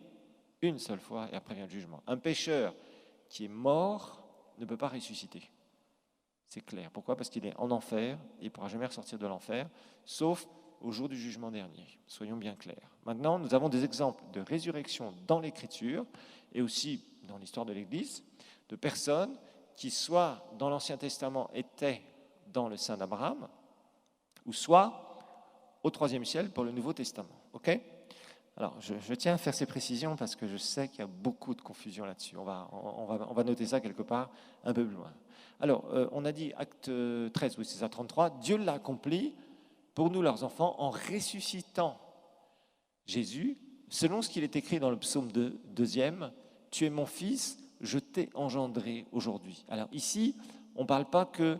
une seule fois et après vient le jugement. Un pécheur qui est mort ne peut pas ressusciter. C'est clair. Pourquoi? Parce qu'il est en enfer, il ne pourra jamais ressortir de l'enfer, sauf au jour du jugement dernier. Soyons bien clairs. Maintenant, nous avons des exemples de résurrection dans l'Écriture et aussi dans l'histoire de l'Église, de personnes qui, soit dans l'Ancien Testament, étaient dans le sein d'Abraham, ou soit au 3e ciel pour le Nouveau Testament. Ok? Alors, je tiens à faire ces précisions parce que je sais qu'il y a beaucoup de confusion là-dessus. On va noter ça quelque part un peu plus loin. Alors, on a dit acte 13, oui, c'est ça, 33. Dieu l'a accompli pour nous, leurs enfants, en ressuscitant Jésus, selon ce qu'il est écrit dans le psaume 2e, « Tu es mon fils, je t'ai engendré aujourd'hui ». Alors ici, on ne parle pas que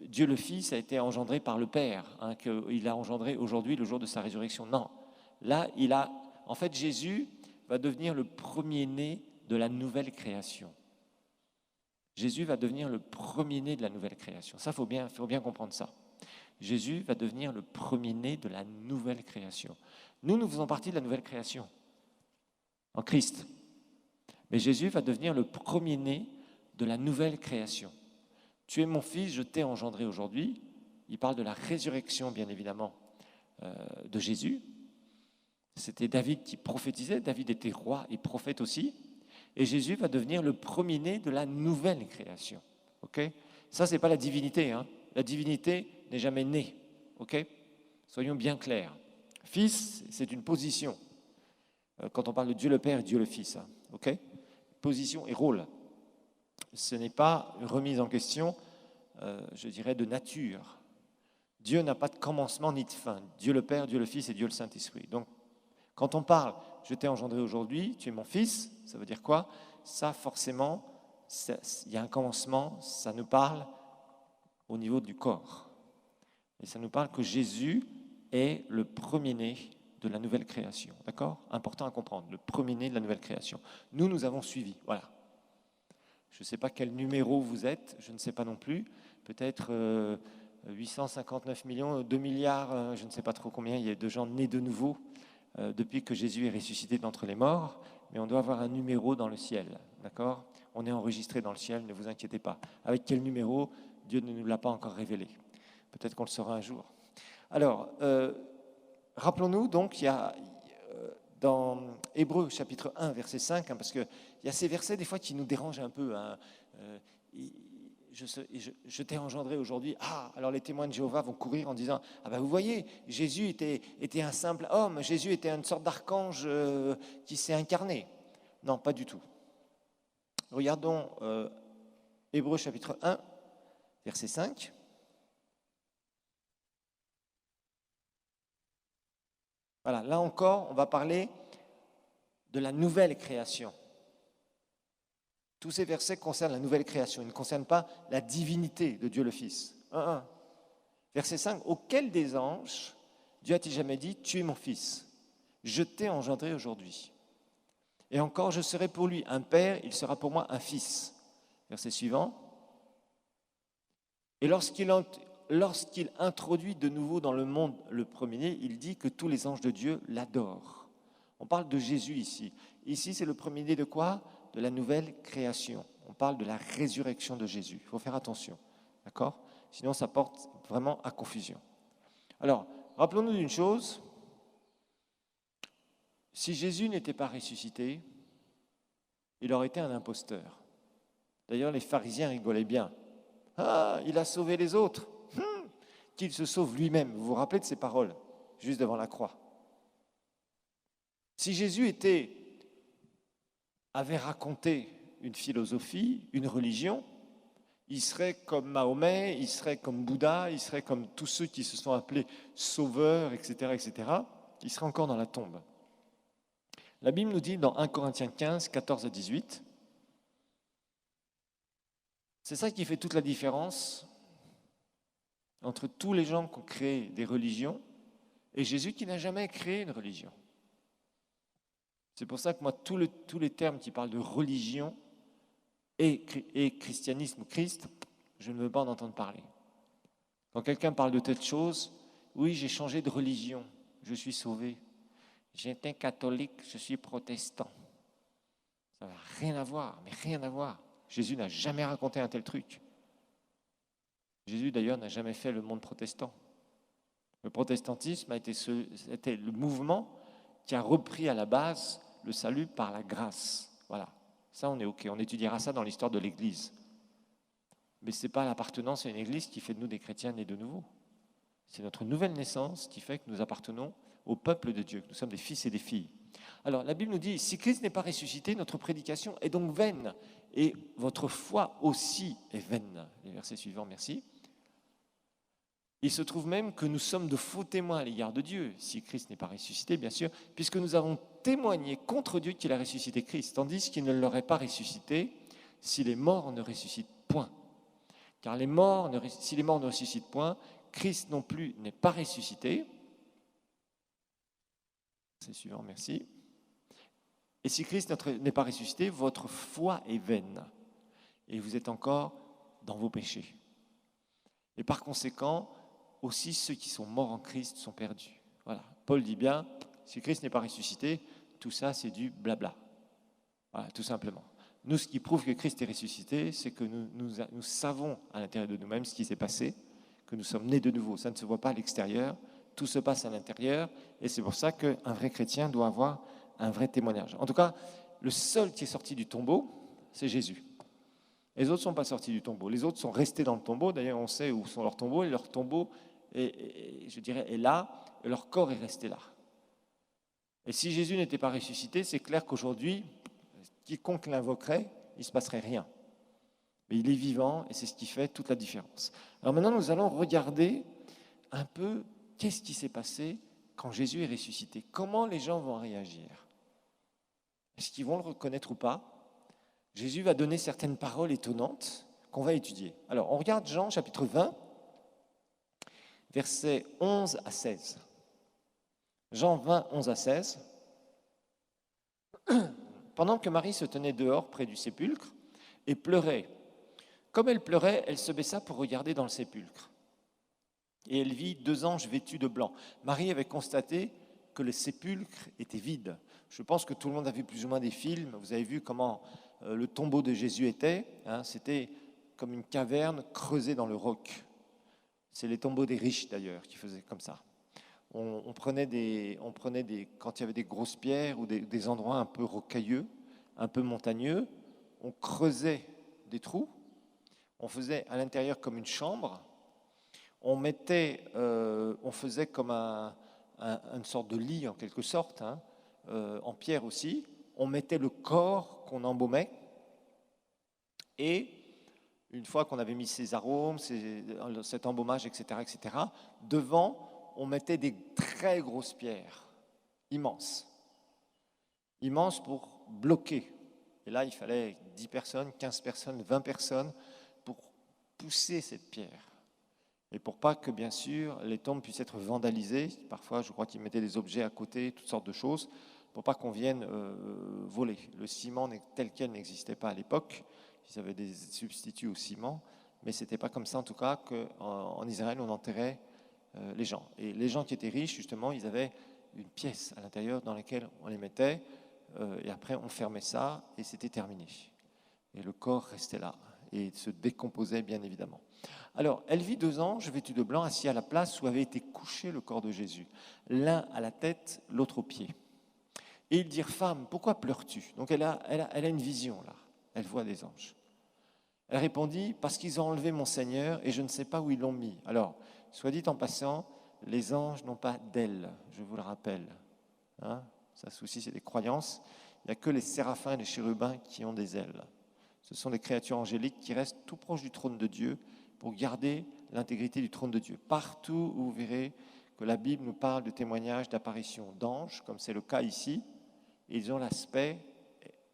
Dieu le Fils a été engendré par le Père, hein, qu'il a engendré aujourd'hui le jour de sa résurrection. Non, là, en fait, Jésus va devenir le premier-né de la nouvelle création. Jésus va devenir le premier-né de la nouvelle création. Ça, faut bien comprendre ça. Jésus va devenir le premier-né de la nouvelle création. Nous faisons partie de la nouvelle création en Christ. Mais Jésus va devenir le premier-né de la nouvelle création. Tu es mon fils, je t'ai engendré aujourd'hui. Il parle de la résurrection, bien évidemment, de Jésus. C'était David qui prophétisait. David était roi et prophète aussi. Et Jésus va devenir le premier-né de la nouvelle création. Okay ? Ça, ce n'est pas la divinité. Hein. La divinité n'est jamais née. Okay ? Soyons bien clairs. Fils, c'est une position. Quand on parle de Dieu le Père et Dieu le Fils. Hein. Okay ? Position et rôle. Ce n'est pas une remise en question, je dirais, de nature. Dieu n'a pas de commencement ni de fin. Dieu le Père, Dieu le Fils et Dieu le Saint-Esprit. Donc, quand on parle « je t'ai engendré aujourd'hui, tu es mon fils », ça veut dire quoi? Ça, forcément, il y a un commencement, ça nous parle au niveau du corps. Et ça nous parle que Jésus est le premier-né de la nouvelle création. D'accord? Important à comprendre, le premier-né de la nouvelle création. Nous avons suivi, voilà. Je ne sais pas quel numéro vous êtes, je ne sais pas non plus. Peut-être 859 millions, 2 milliards, je ne sais pas trop combien, il y a de gens nés de nouveau depuis que Jésus est ressuscité d'entre les morts. Mais on doit avoir un numéro dans le ciel, d'accord? On est enregistré dans le ciel, ne vous inquiétez pas. Avec quel numéro? Dieu ne nous l'a pas encore révélé. Peut-être qu'on le saura un jour. Alors, rappelons-nous donc, il y a dans Hébreux chapitre 1, verset 5, hein, parce qu'il y a ces versets des fois qui nous dérangent un peu. Hein, je t'ai engendré aujourd'hui. Ah, alors les témoins de Jéhovah vont courir en disant, ah ben vous voyez, Jésus était un simple homme, Jésus était une sorte d'archange qui s'est incarné. Non, pas du tout. Regardons Hébreux chapitre 1, verset 5. Voilà, là encore, on va parler de la nouvelle création. Tous ces versets concernent la nouvelle création, ils ne concernent pas la divinité de Dieu le Fils. 1. Verset 5, auquel des anges, Dieu a-t-il jamais dit, tu es mon fils, je t'ai engendré aujourd'hui. Et encore, je serai pour lui un père, il sera pour moi un fils. Verset suivant. Et lorsqu'il introduit de nouveau dans le monde le premier-né, il dit que tous les anges de Dieu l'adorent. On parle de Jésus ici. Ici, c'est le premier-né de quoi? De la nouvelle création. On parle de la résurrection de Jésus. Il faut faire attention, d'accord? Sinon, ça porte vraiment à confusion. Alors, rappelons-nous d'une chose. Si Jésus n'était pas ressuscité, il aurait été un imposteur. D'ailleurs, les pharisiens rigolaient bien. Ah, il a sauvé les autres. Qu'il se sauve lui-même. Vous vous rappelez de ces paroles, juste devant la croix. Si Jésus avait raconté une philosophie, une religion, il serait comme Mahomet, il serait comme Bouddha, il serait comme tous ceux qui se sont appelés sauveurs, etc., il serait encore dans la tombe. La Bible nous dit dans 1 Corinthiens 15, 14 à 18, c'est ça qui fait toute la différence entre tous les gens qui ont créé des religions et Jésus qui n'a jamais créé une religion. C'est pour ça que moi, tous les termes qui parlent de religion et christianisme ou Christ, je ne veux pas en entendre parler. Quand quelqu'un parle de telle chose, oui, j'ai changé de religion, je suis sauvé. J'étais catholique, je suis protestant. Ça n'a rien à voir, mais rien à voir. Jésus n'a jamais raconté un tel truc. Jésus, d'ailleurs, n'a jamais fait le monde protestant. Le protestantisme était le mouvement qui a repris à la base le salut par la grâce. Voilà, ça on est OK, on étudiera ça dans l'histoire de l'Église. Mais ce n'est pas l'appartenance à une Église qui fait de nous des chrétiens nés de nouveau. C'est notre nouvelle naissance qui fait que nous appartenons au peuple de Dieu, que nous sommes des fils et des filles. Alors la Bible nous dit, si Christ n'est pas ressuscité, notre prédication est donc vaine, et votre foi aussi est vaine. Les versets suivants, merci. Il se trouve même que nous sommes de faux témoins à l'égard de Dieu, si Christ n'est pas ressuscité, bien sûr, puisque nous avons témoigné contre Dieu qu'il a ressuscité Christ, tandis qu'il ne l'aurait pas ressuscité si les morts ne ressuscitent point. Car si les morts ne ressuscitent point, Christ non plus n'est pas ressuscité. C'est suivant, merci. Et si Christ n'est pas ressuscité, votre foi est vaine. Et vous êtes encore dans vos péchés. Et par conséquent, aussi ceux qui sont morts en Christ sont perdus. Voilà. Paul dit bien, si Christ n'est pas ressuscité, tout ça c'est du blabla. Voilà, tout simplement. Nous, ce qui prouve que Christ est ressuscité, c'est que nous savons à l'intérieur de nous-mêmes ce qui s'est passé, que nous sommes nés de nouveau. Ça ne se voit pas à l'extérieur, tout se passe à l'intérieur, et c'est pour ça qu'un vrai chrétien doit avoir un vrai témoignage. En tout cas, le seul qui est sorti du tombeau, c'est Jésus. Les autres ne sont pas sortis du tombeau. Les autres sont restés dans le tombeau. D'ailleurs, on sait où sont leurs tombeaux. Et leur tombeau, est là, et leur corps est resté là. Et si Jésus n'était pas ressuscité, c'est clair qu'aujourd'hui, quiconque l'invoquerait, il ne se passerait rien. Mais il est vivant, et c'est ce qui fait toute la différence. Alors maintenant, nous allons regarder un peu qu'est-ce qui s'est passé quand Jésus est ressuscité. Comment les gens vont réagir? Est-ce qu'ils vont le reconnaître ou pas? Jésus va donner certaines paroles étonnantes qu'on va étudier. Alors, on regarde Jean, chapitre 20, versets 11 à 16. Jean 20, 11 à 16. Pendant que Marie se tenait dehors près du sépulcre et pleurait, comme elle pleurait, elle se baissa pour regarder dans le sépulcre. Et elle vit 2 anges vêtus de blanc. Marie avait constaté que le sépulcre était vide. Je pense que tout le monde a vu plus ou moins des films. Vous avez vu comment le tombeau de Jésus était. C'était comme une caverne creusée dans le roc. C'est les tombeaux des riches d'ailleurs qui faisaient comme ça. On prenait quand il y avait des grosses pierres ou des endroits un peu rocailleux, un peu montagneux, on creusait des trous. On faisait à l'intérieur comme une chambre. On faisait comme une sorte de lit en quelque sorte, en pierre aussi. On mettait le corps qu'on embaumait et une fois qu'on avait mis ces arômes, cet embaumage, etc., devant, on mettait des très grosses pierres, immenses pour bloquer. Et là, il fallait 10 personnes, 15 personnes, 20 personnes pour pousser cette pierre. Et pour pas que, bien sûr, les tombes puissent être vandalisées, parfois, je crois qu'ils mettaient des objets à côté, toutes sortes de choses, pour pas qu'on vienne voler. Le ciment tel quel n'existait pas à l'époque. Ils avaient des substituts au ciment, mais c'était pas comme ça, en tout cas, qu'en Israël, on enterrait les gens. Et les gens qui étaient riches, justement, ils avaient une pièce à l'intérieur dans laquelle on les mettait, et après, on fermait ça, et c'était terminé. Et le corps restait là, et se décomposait, bien évidemment. Alors, elle vit 2 anges vêtus de blanc, assis à la place où avait été couché le corps de Jésus, l'un à la tête, l'autre aux pieds. Et ils dirent, femme, pourquoi pleures-tu? Donc elle a une vision là, elle voit des anges. Elle répondit, parce qu'ils ont enlevé mon Seigneur et je ne sais pas où ils l'ont mis. Alors, soit dit en passant, les anges n'ont pas d'ailes, je vous le rappelle. Ça aussi, c'est des croyances. Il n'y a que les séraphins et les chérubins qui ont des ailes. Ce sont des créatures angéliques qui restent tout proches du trône de Dieu pour garder l'intégrité du trône de Dieu. Partout où vous verrez que la Bible nous parle de témoignages, d'apparitions d'anges, comme c'est le cas ici, ils ont l'aspect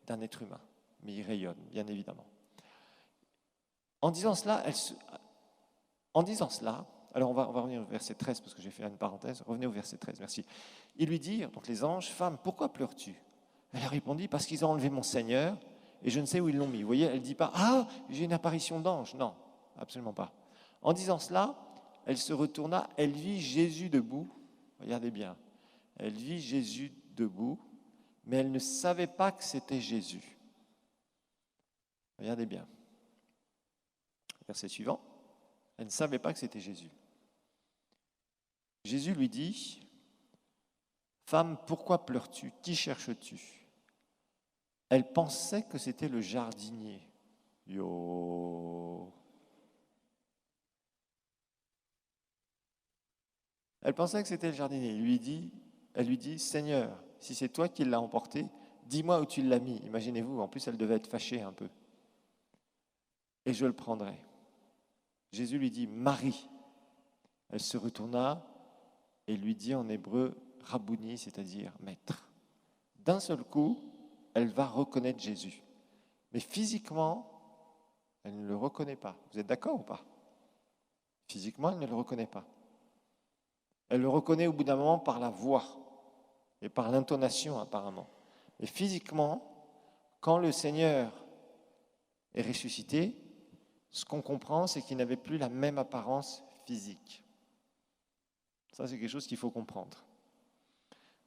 d'un être humain, mais ils rayonnent, bien évidemment. En disant cela, alors on va revenir au verset 13, parce que j'ai fait une parenthèse, revenez au verset 13, merci. Ils lui dirent, donc les anges, femme, pourquoi pleures-tu? Elle a répondu, parce qu'ils ont enlevé mon Seigneur, et je ne sais où ils l'ont mis. Vous voyez, elle ne dit pas, ah, j'ai une apparition d'ange. Non, absolument pas. En disant cela, elle se retourna, elle vit Jésus debout. Regardez bien, elle vit Jésus debout, mais elle ne savait pas que c'était Jésus. Regardez bien. Verset suivant. Elle ne savait pas que c'était Jésus. Jésus lui dit, femme, pourquoi pleures-tu? Qui cherches-tu? Elle pensait que c'était le jardinier. Elle pensait que c'était le jardinier. Elle lui dit, Seigneur, si c'est toi qui l'as emporté, dis-moi où tu l'as mis. Imaginez-vous, en plus elle devait être fâchée un peu. Et je le prendrai. Jésus lui dit, Marie. Elle se retourna et lui dit en hébreu, Rabouni, c'est-à-dire maître. D'un seul coup, elle va reconnaître Jésus. Mais physiquement, Elle ne le reconnaît pas. Vous êtes d'accord ou pas? Physiquement, elle ne le reconnaît pas. Elle le reconnaît au bout d'un moment par la voix et par l'intonation apparemment. Et physiquement, quand le Seigneur est ressuscité, ce qu'on comprend, c'est qu'il n'avait plus la même apparence physique. Ça, c'est quelque chose qu'il faut comprendre.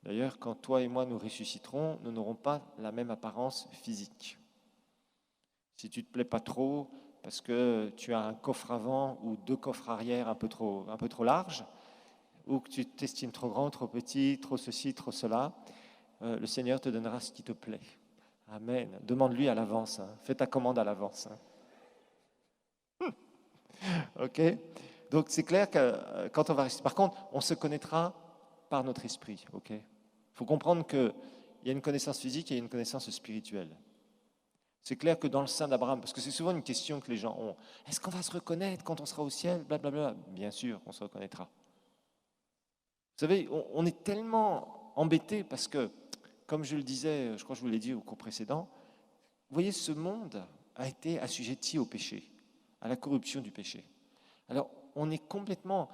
D'ailleurs, quand toi et moi nous ressusciterons, nous n'aurons pas la même apparence physique. Si tu ne te plais pas trop, parce que tu as un coffre avant ou deux coffres arrière un peu trop larges, ou que tu t'estimes trop grand, trop petit, trop ceci, trop cela, le Seigneur te donnera ce qui te plaît. Amen. Demande-lui à l'avance. Fais ta commande à l'avance. OK? Donc c'est clair que quand on va rester... Par contre, on se connaîtra par notre esprit. OK? Il faut comprendre qu'il y a une connaissance physique et une connaissance spirituelle. C'est clair que dans le sein d'Abraham, parce que c'est souvent une question que les gens ont, est-ce qu'on va se reconnaître quand on sera au ciel? Blablabla. Bien sûr qu'on se reconnaîtra. Vous savez, on est tellement embêtés parce que, comme je le disais, je crois que je vous l'ai dit au cours précédent, vous voyez, ce monde a été assujetti au péché, à la corruption du péché. Alors, on est complètement,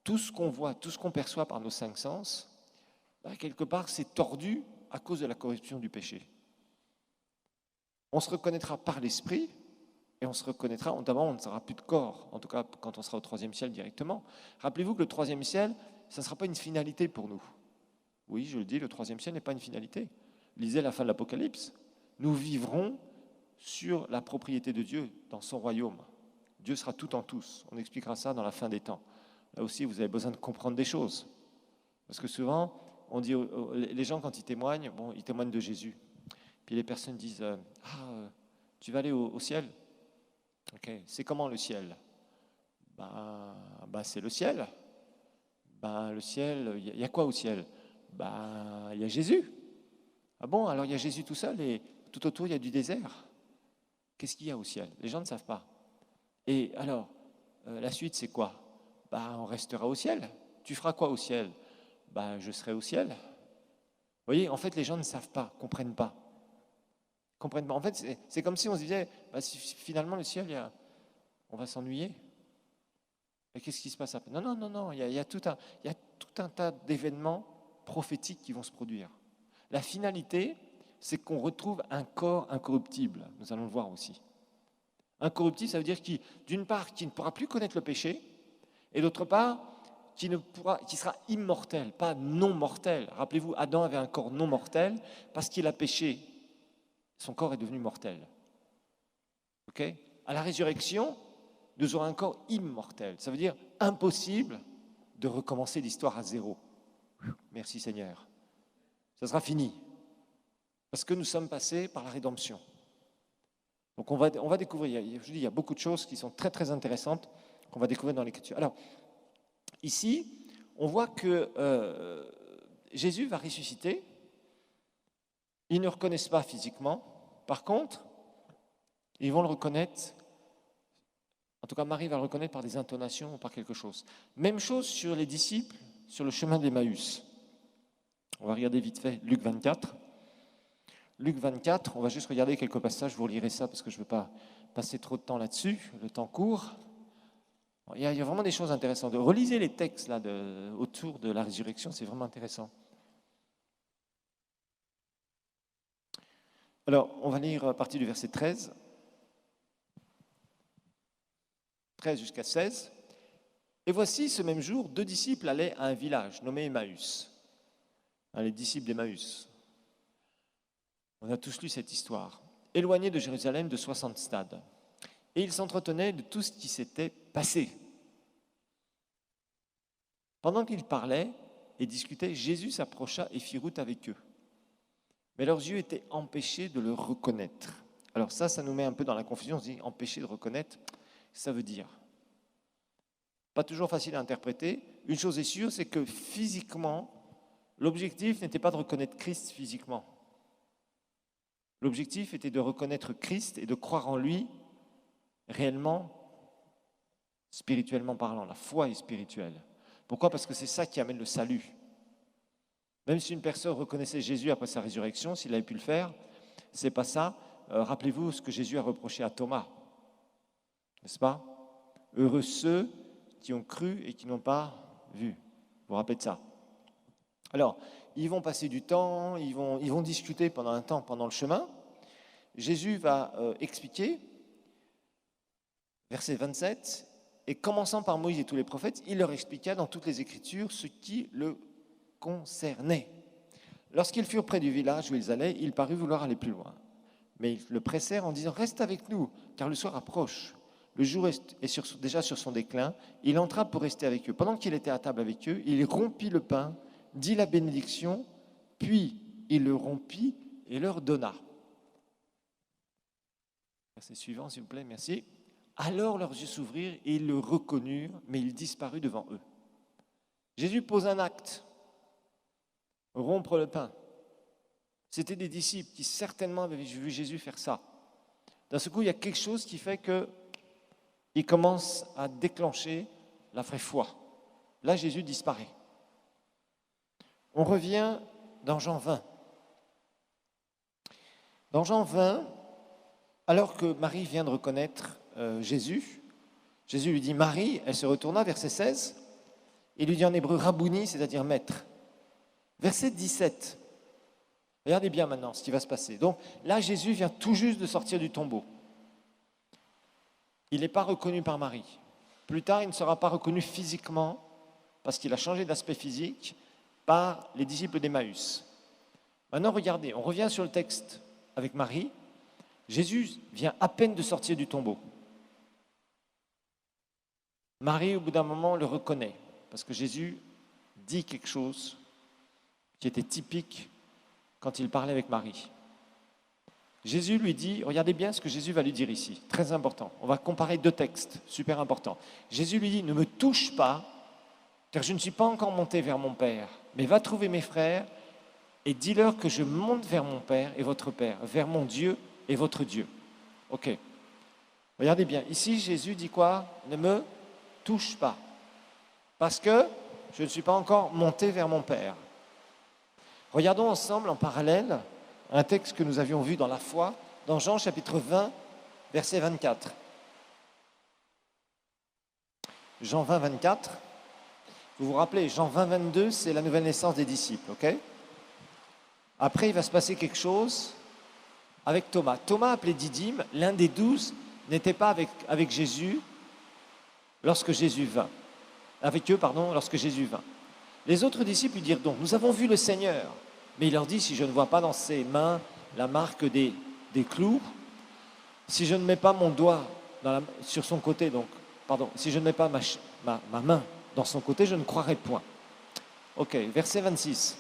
tout ce qu'on voit, tout ce qu'on perçoit par nos cinq sens, quelque part, c'est tordu à cause de la corruption du péché. On se reconnaîtra par l'esprit et on se reconnaîtra, notamment, on ne sera plus de corps, en tout cas quand on sera au troisième ciel directement. Rappelez-vous que le troisième ciel, ça ne sera pas une finalité pour nous. Oui, je le dis, le troisième ciel n'est pas une finalité. Lisez la fin de l'Apocalypse. Nous vivrons sur la propriété de Dieu dans son royaume. Dieu sera tout en tous. On expliquera ça dans la fin des temps. Là aussi, vous avez besoin de comprendre des choses. Parce que souvent, on dit, les gens, quand ils témoignent, bon, ils témoignent de Jésus. Puis les personnes disent, tu vas aller au ciel? Ok, c'est comment le ciel? C'est le ciel. Le ciel, il y a quoi au ciel? Il y a Jésus. Ah bon, alors il y a Jésus tout seul et tout autour, il y a du désert. Qu'est-ce qu'il y a au ciel? Les gens ne savent pas. Et alors, la suite, c'est quoi? On restera au ciel. Tu feras quoi au ciel? Je serai au ciel. Vous voyez, en fait, les gens ne savent pas, comprennent pas. En fait, c'est comme si on se disait, finalement, le ciel, on va s'ennuyer. Mais qu'est-ce qui se passe après? Non, il y a tout un tas d'événements prophétiques qui vont se produire. La finalité, c'est qu'on retrouve un corps incorruptible. Nous allons le voir aussi. Incorruptible, ça veut dire d'une part, qui ne pourra plus connaître le péché, et d'autre part, qui sera immortel, pas non mortel. Rappelez-vous, Adam avait un corps non mortel parce qu'il a péché. Son corps est devenu mortel. Ok? À la résurrection, nous aurons un corps immortel. Ça veut dire impossible de recommencer l'histoire à zéro. Merci Seigneur. Ça sera fini. Parce que nous sommes passés par la rédemption. Donc on va découvrir, je vous dis, il y a beaucoup de choses qui sont très très intéressantes qu'on va découvrir dans l'Écriture. Alors, ici, on voit que Jésus va ressusciter. Ils ne reconnaissent pas physiquement. Par contre, ils vont le reconnaître, en tout cas Marie va le reconnaître par des intonations ou par quelque chose. Même chose sur les disciples, sur le chemin d'Emmaüs. On va regarder vite fait Luc 24. Luc 24, on va juste regarder quelques passages, vous lirez ça parce que je ne veux pas passer trop de temps là-dessus, le temps court. Il y a vraiment des choses intéressantes. Relisez les textes là, autour de la résurrection, c'est vraiment intéressant. Alors, on va lire à partir du verset 13 jusqu'à 16. Et voici, ce même jour, 2 disciples allaient à un village nommé Emmaüs. Les disciples d'Emmaüs. On a tous lu cette histoire. Éloignés de Jérusalem de 60 stades. Et ils s'entretenaient de tout ce qui s'était passé. Pendant qu'ils parlaient et discutaient, Jésus s'approcha et fit route avec eux. Mais leurs yeux étaient empêchés de le reconnaître. Alors ça nous met un peu dans la confusion. On se dit, empêcher de reconnaître, ça veut dire. Pas toujours facile à interpréter. Une chose est sûre, c'est que physiquement, l'objectif n'était pas de reconnaître Christ physiquement. L'objectif était de reconnaître Christ et de croire en lui réellement, spirituellement parlant. La foi est spirituelle. Pourquoi? Parce que c'est ça qui amène le salut. Même si une personne reconnaissait Jésus après sa résurrection, s'il avait pu le faire, c'est pas ça. Rappelez-vous ce que Jésus a reproché à Thomas. n'est-ce pas? Heureux ceux qui ont cru et qui n'ont pas vu. Vous vous rappelez de ça? Alors, ils vont passer du temps, ils vont discuter pendant un temps, pendant le chemin. Jésus va expliquer, verset 27, et commençant par Moïse et tous les prophètes, il leur expliqua dans toutes les Écritures ce qui le concernait. Lorsqu'ils furent près du village où ils allaient, il parut vouloir aller plus loin. Mais ils le pressèrent en disant « Reste avec nous, car le soir approche. » Le jour est déjà sur son déclin. Il entra pour rester avec eux. Pendant qu'il était à table avec eux, il rompit le pain, dit la bénédiction, puis il le rompit et leur donna. Verset suivant, s'il vous plaît, merci. Alors leurs yeux s'ouvrirent et ils le reconnurent, mais il disparut devant eux. Jésus pose un acte, rompre le pain. C'était des disciples qui certainement avaient vu Jésus faire ça. D'un seul coup, il y a quelque chose qui fait qu'il commence à déclencher la vraie foi. Là, Jésus disparaît. On revient dans Jean 20. Dans Jean 20, alors que Marie vient de reconnaître Jésus, Jésus lui dit « Marie », elle se retourna, verset 16, et lui dit en hébreu « Rabouni », c'est-à-dire « maître ». Verset 17, regardez bien maintenant ce qui va se passer. Donc là, Jésus vient tout juste de sortir du tombeau. Il n'est pas reconnu par Marie. Plus tard, il ne sera pas reconnu physiquement, parce qu'il a changé d'aspect physique, par les disciples d'Emmaüs. Maintenant, regardez, on revient sur le texte avec Marie. Jésus vient à peine de sortir du tombeau. Marie, au bout d'un moment, le reconnaît, parce que Jésus dit quelque chose qui était typique quand il parlait avec Marie. Jésus lui dit, regardez bien ce que Jésus va lui dire ici, très important. On va comparer deux textes, super importants. Jésus lui dit, ne me touche pas, car je ne suis pas encore monté vers mon Père, mais va trouver mes frères et dis-leur que je monte vers mon Père et votre Père, vers mon Dieu et votre Dieu. Ok. Regardez bien, ici Jésus dit quoi? Ne me touche pas, parce que je ne suis pas encore monté vers mon Père. Regardons ensemble en parallèle un texte que nous avions vu dans la foi, dans Jean chapitre 20, verset 24. Jean 20, 24. Vous vous rappelez, Jean 20, 22, c'est la nouvelle naissance des disciples, ok? Après, il va se passer quelque chose avec Thomas. Thomas, appelé Didyme, l'un des 12, n'était pas avec Jésus lorsque Jésus vint. Avec eux, pardon, lorsque Jésus vint. Les autres disciples lui dirent donc, nous avons vu le Seigneur. Mais il leur dit, si je ne vois pas dans ses mains la marque des clous, si je ne mets pas mon doigt sur son côté, donc, pardon, si je ne mets pas ma main dans son côté, je ne croirai point. Ok, verset 26.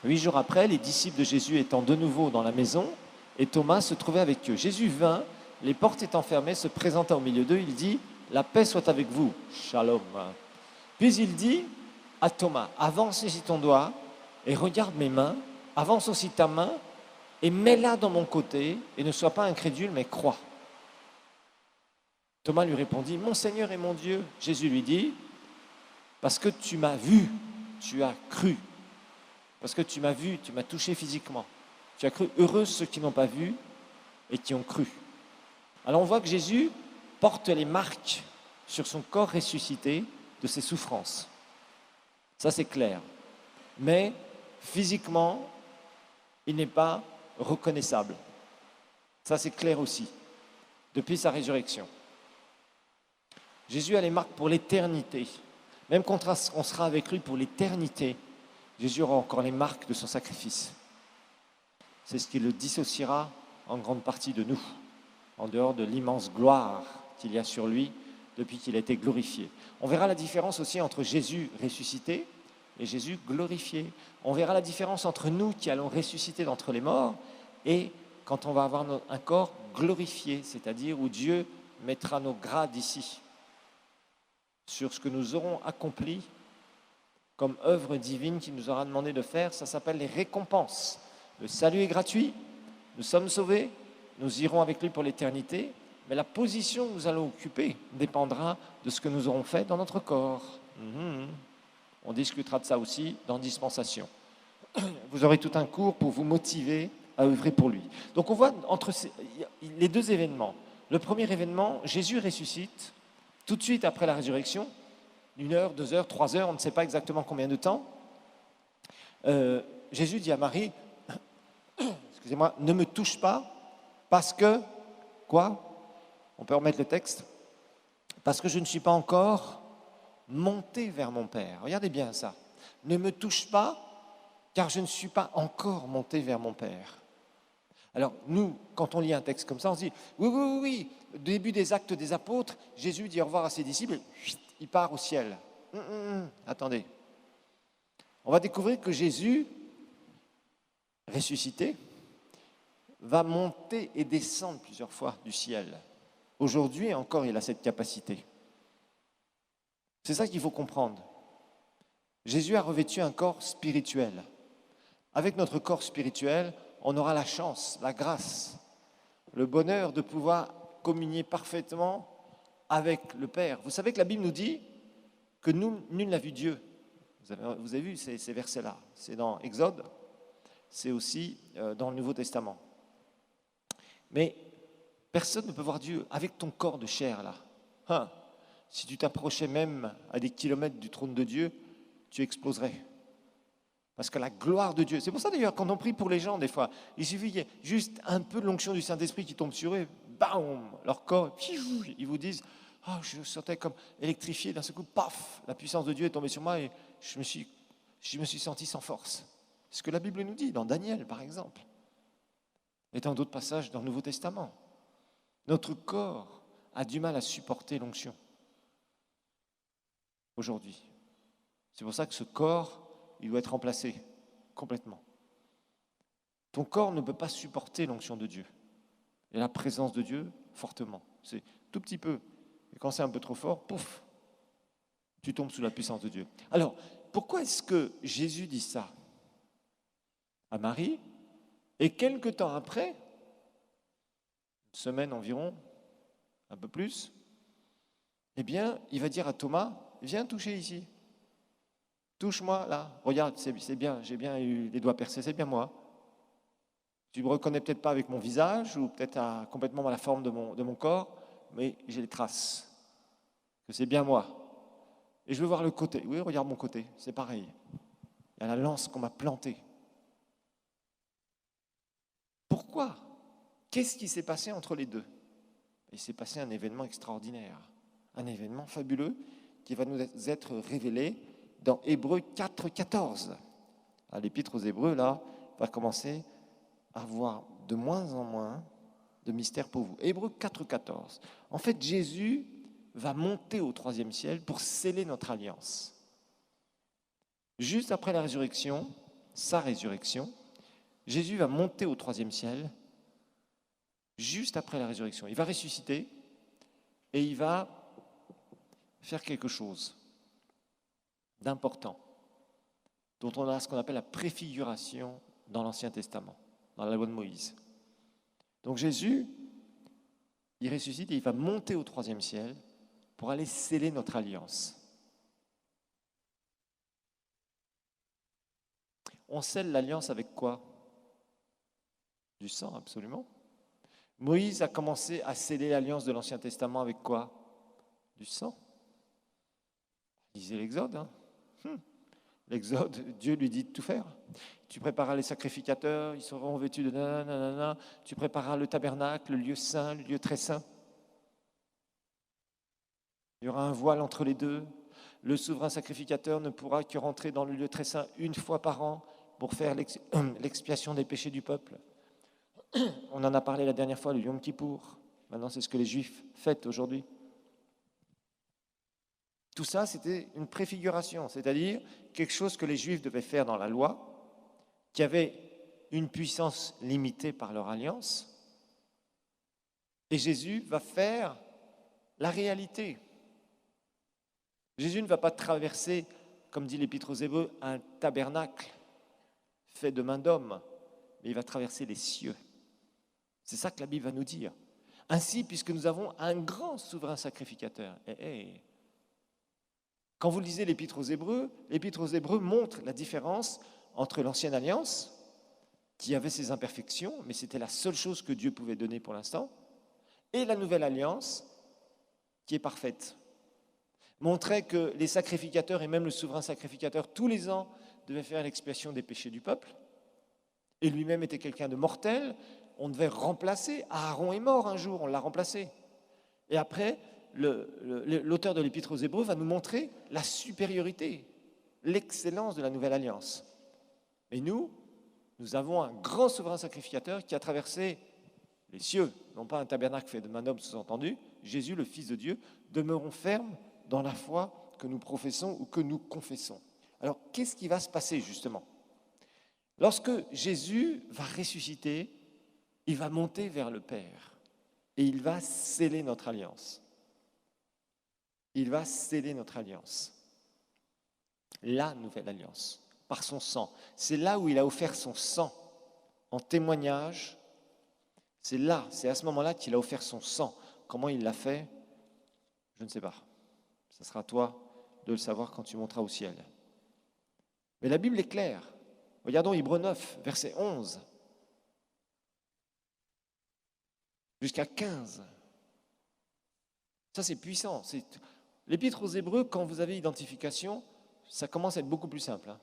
8 jours après, les disciples de Jésus étant de nouveau dans la maison, et Thomas se trouvait avec eux. Jésus vint, les portes étant fermées, se présenta au milieu d'eux, il dit, la paix soit avec vous, shalom. Puis il dit à Thomas, avance ici ton doigt, et regarde mes mains, avance aussi ta main, et mets-la dans mon côté, et ne sois pas incrédule, mais crois. Thomas lui répondit, mon Seigneur et mon Dieu. Jésus lui dit, parce que tu m'as vu, tu as cru. Parce que tu m'as vu, tu m'as touché physiquement. Tu as cru, heureux ceux qui n'ont pas vu et qui ont cru. Alors on voit que Jésus porte les marques sur son corps ressuscité de ses souffrances. Ça c'est clair. Mais physiquement, il n'est pas reconnaissable. Ça c'est clair aussi, depuis sa résurrection. Jésus a les marques pour l'éternité. Même quand on sera avec lui pour l'éternité, Jésus aura encore les marques de son sacrifice. C'est ce qui le dissociera en grande partie de nous, en dehors de l'immense gloire qu'il y a sur lui depuis qu'il a été glorifié. On verra la différence aussi entre Jésus ressuscité et Jésus glorifié. On verra la différence entre nous qui allons ressusciter d'entre les morts et quand on va avoir un corps glorifié, c'est-à-dire où Dieu mettra nos grades ici, sur ce que nous aurons accompli comme œuvre divine qu'il nous aura demandé de faire. Ça s'appelle les récompenses. Le salut est gratuit, nous sommes sauvés, nous irons avec lui pour l'éternité, mais la position que nous allons occuper dépendra de ce que nous aurons fait dans notre corps. On discutera de ça aussi dans Dispensation. Vous aurez tout un cours pour vous motiver à œuvrer pour lui. Donc on voit entre les deux événements, Le premier événement, Jésus ressuscite tout de suite après la résurrection, 1 heure, 2 heures, 3 heures, on ne sait pas exactement combien de temps. Jésus dit à Marie, excusez-moi, ne me touche pas parce que, quoi? On peut remettre le texte? Parce que je ne suis pas encore monté vers mon Père. Regardez bien ça. Ne me touche pas car je ne suis pas encore monté vers mon Père. Alors nous, quand on lit un texte comme ça, on se dit, oui, oui, oui, oui. Au début des Actes des Apôtres, Jésus dit au revoir à ses disciples et il part au ciel. Attendez. On va découvrir que Jésus, ressuscité, va monter et descendre plusieurs fois du ciel. Aujourd'hui encore, il a cette capacité. C'est ça qu'il faut comprendre. Jésus a revêtu un corps spirituel. Avec notre corps spirituel, on aura la chance, la grâce, le bonheur de pouvoir communier parfaitement avec le Père. Vous savez que la Bible nous dit que nul n'a vu Dieu. Vous avez vu ces versets-là. C'est dans Exode, c'est aussi dans le Nouveau Testament. Mais personne ne peut voir Dieu avec ton corps de chair, là. Si tu t'approchais même à des kilomètres du trône de Dieu, tu exploserais. Parce que la gloire de Dieu, c'est pour ça d'ailleurs quand on prie pour les gens des fois, il suffit qu'il y ait juste un peu de l'onction du Saint-Esprit qui tombe sur eux, bam, leur corps, ils vous disent, je me sentais comme électrifié, d'un seul coup, paf, la puissance de Dieu est tombée sur moi et je me suis senti sans force. C'est ce que la Bible nous dit, dans Daniel par exemple, et dans d'autres passages dans le Nouveau Testament. Notre corps a du mal à supporter l'onction aujourd'hui. C'est pour ça que ce corps, il doit être remplacé complètement. Ton corps ne peut pas supporter l'onction de Dieu et la présence de Dieu fortement. C'est tout petit peu. Et quand c'est un peu trop fort, pouf, tu tombes sous la puissance de Dieu. Alors, pourquoi est-ce que Jésus dit ça à Marie? Et quelque temps après, une semaine environ, un peu plus, eh bien, il va dire à Thomas, viens toucher ici. Touche-moi là, regarde, c'est bien, j'ai bien eu les doigts percés, c'est bien moi. Tu me reconnais peut-être pas avec mon visage ou peut-être complètement à la forme de mon corps, mais j'ai les traces, que c'est bien moi. Et je veux voir le côté. Oui, regarde mon côté, c'est pareil. Il y a la lance qu'on m'a plantée. Pourquoi? Qu'est-ce qui s'est passé entre les deux? Il s'est passé un événement extraordinaire, un événement fabuleux qui va nous être révélé dans Hébreux 4, 14. L'épître aux Hébreux, là, va commencer à avoir de moins en moins de mystère pour vous. Hébreux 4, 14. En fait, Jésus va monter au 3e ciel pour sceller notre alliance. Juste après la résurrection, sa résurrection, Jésus va monter au 3e ciel, juste après la résurrection. Il va ressusciter et il va faire quelque chose d'important, dont on a ce qu'on appelle la préfiguration dans l'Ancien Testament, dans la loi de Moïse. Donc Jésus, il ressuscite et il va monter au 3e ciel pour aller sceller notre alliance. On scelle l'alliance avec quoi? Du sang, absolument. Moïse a commencé à sceller l'alliance de l'Ancien Testament avec quoi? Du sang. Lisez l'Exode. L'Exode, Dieu lui dit de tout faire. Tu prépareras les sacrificateurs, ils seront vêtus de nanana. Tu prépareras le tabernacle, le lieu saint, le lieu très saint. Il y aura un voile entre les deux. Le souverain sacrificateur ne pourra que rentrer dans le lieu très saint une fois par an pour faire l'expiation des péchés du peuple. On en a parlé la dernière fois, le Yom Kippour. Maintenant, c'est ce que les Juifs fêtent aujourd'hui. Tout ça, c'était une préfiguration, c'est-à-dire quelque chose que les Juifs devaient faire dans la loi, qui avait une puissance limitée par leur alliance. Et Jésus va faire la réalité. Jésus ne va pas traverser, comme dit l'Épître aux Hébreux, un tabernacle fait de main d'homme, mais il va traverser les cieux. C'est ça que la Bible va nous dire. Ainsi, puisque nous avons un grand souverain sacrificateur. Quand vous lisez l'Épître aux Hébreux montre la différence entre l'ancienne alliance, qui avait ses imperfections, mais c'était la seule chose que Dieu pouvait donner pour l'instant, et la nouvelle alliance qui est parfaite. Montrait que les sacrificateurs et même le souverain sacrificateur, tous les ans, devaient faire l'expiation des péchés du peuple. Et lui-même était quelqu'un de mortel. On devait remplacer. Aaron est mort un jour, on l'a remplacé. Et après, l'auteur de l'Épître aux Hébreux va nous montrer la supériorité, l'excellence de la nouvelle alliance. Et nous avons un grand souverain sacrificateur qui a traversé les cieux, non pas un tabernacle fait de main d'homme sous-entendu, Jésus, le Fils de Dieu. Demeurons fermes dans la foi que nous professons ou que nous confessons. Alors, qu'est-ce qui va se passer justement? Lorsque Jésus va ressusciter, il va monter vers le Père et il va sceller notre alliance. Il va sceller notre alliance. La nouvelle alliance, par son sang. C'est là où il a offert son sang en témoignage. C'est à ce moment-là qu'il a offert son sang. Comment il l'a fait? Je ne sais pas. Ce sera à toi de le savoir quand tu monteras au ciel. Mais la Bible est claire. Regardons Hébreux 9, verset 11. Jusqu'à 15. Ça, c'est puissant. L'Épître aux Hébreux, quand vous avez identification, ça commence à être beaucoup plus simple.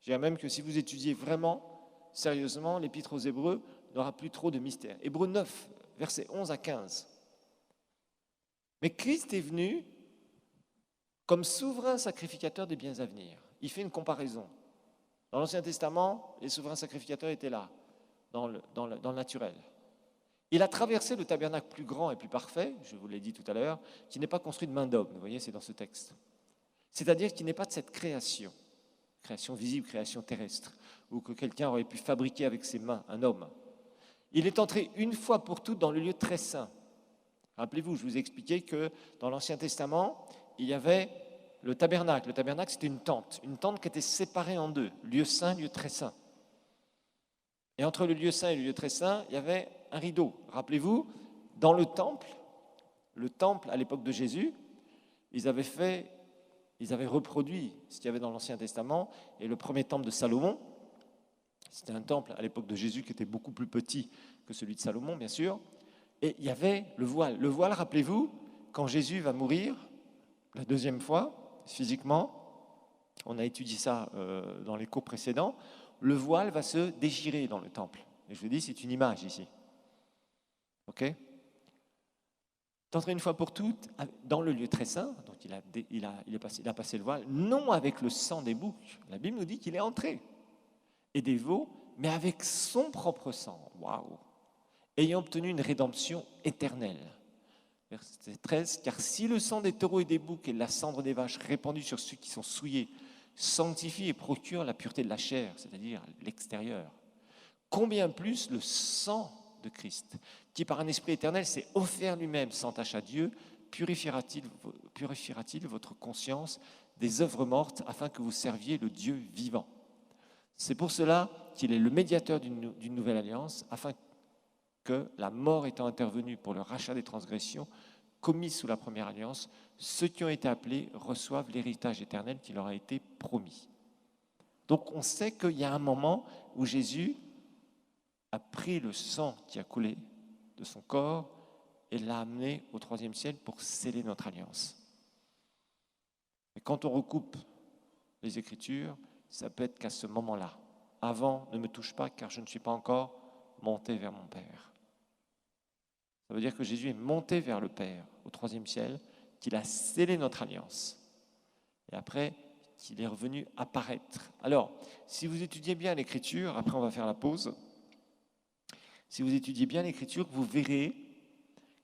Je dirais même que si vous étudiez vraiment, sérieusement, l'Épître aux Hébreux n'aura plus trop de mystère. Hébreux 9, versets 11 à 15. Mais Christ est venu comme souverain sacrificateur des biens à venir. Il fait une comparaison. Dans l'Ancien Testament, les souverains sacrificateurs étaient là, dans le naturel. Il a traversé le tabernacle plus grand et plus parfait, je vous l'ai dit tout à l'heure, qui n'est pas construit de main d'homme. Vous voyez, c'est dans ce texte. C'est-à-dire qu'il n'est pas de cette création visible, création terrestre, ou que quelqu'un aurait pu fabriquer avec ses mains, un homme. Il est entré une fois pour toutes dans le lieu très saint. Rappelez-vous, je vous ai expliqué que dans l'Ancien Testament, il y avait le tabernacle. Le tabernacle, c'était une tente qui était séparée en deux, lieu saint, lieu très saint. Et entre le lieu saint et le lieu très saint, il y avait un rideau. Rappelez-vous, dans le temple à l'époque de Jésus, ils avaient reproduit ce qu'il y avait dans l'Ancien Testament. Et le premier temple de Salomon, c'était un temple à l'époque de Jésus qui était beaucoup plus petit que celui de Salomon, bien sûr. Et il y avait le voile. Le voile, rappelez-vous, quand Jésus va mourir, la deuxième fois, physiquement, on a étudié ça dans les cours précédents, le voile va se déchirer dans le temple. Et je vous dis, c'est une image ici. OK? D'entrer une fois pour toutes dans le lieu très saint, donc il a passé le voile, non avec le sang des boucs. La Bible nous dit qu'il est entré. Et des veaux, mais avec son propre sang. Waouh! Ayant obtenu une rédemption éternelle. Verset 13, car si le sang des taureaux et des boucs et la cendre des vaches répandue sur ceux qui sont souillés sanctifie et procure la pureté de la chair, c'est-à-dire l'extérieur, combien plus le sang de Christ, qui par un esprit éternel s'est offert lui-même sans tache à Dieu, purifiera-t-il votre conscience des œuvres mortes afin que vous serviez le Dieu vivant. C'est pour cela qu'il est le médiateur d'une nouvelle alliance, afin que, la mort étant intervenue pour le rachat des transgressions commises sous la première alliance, ceux qui ont été appelés reçoivent l'héritage éternel qui leur a été promis. Donc on sait qu'il y a un moment où Jésus a pris le sang qui a coulé de son corps et l'a amené au troisième ciel pour sceller notre alliance. Et quand on recoupe les Écritures, ça peut être qu'à ce moment-là. Avant, ne me touche pas car je ne suis pas encore monté vers mon Père. Ça veut dire que Jésus est monté vers le Père au troisième ciel, qu'il a scellé notre alliance. Et après, qu'il est revenu apparaître. Alors, si vous étudiez bien l'Écriture, après on va faire la pause, si vous étudiez bien l'Écriture, vous verrez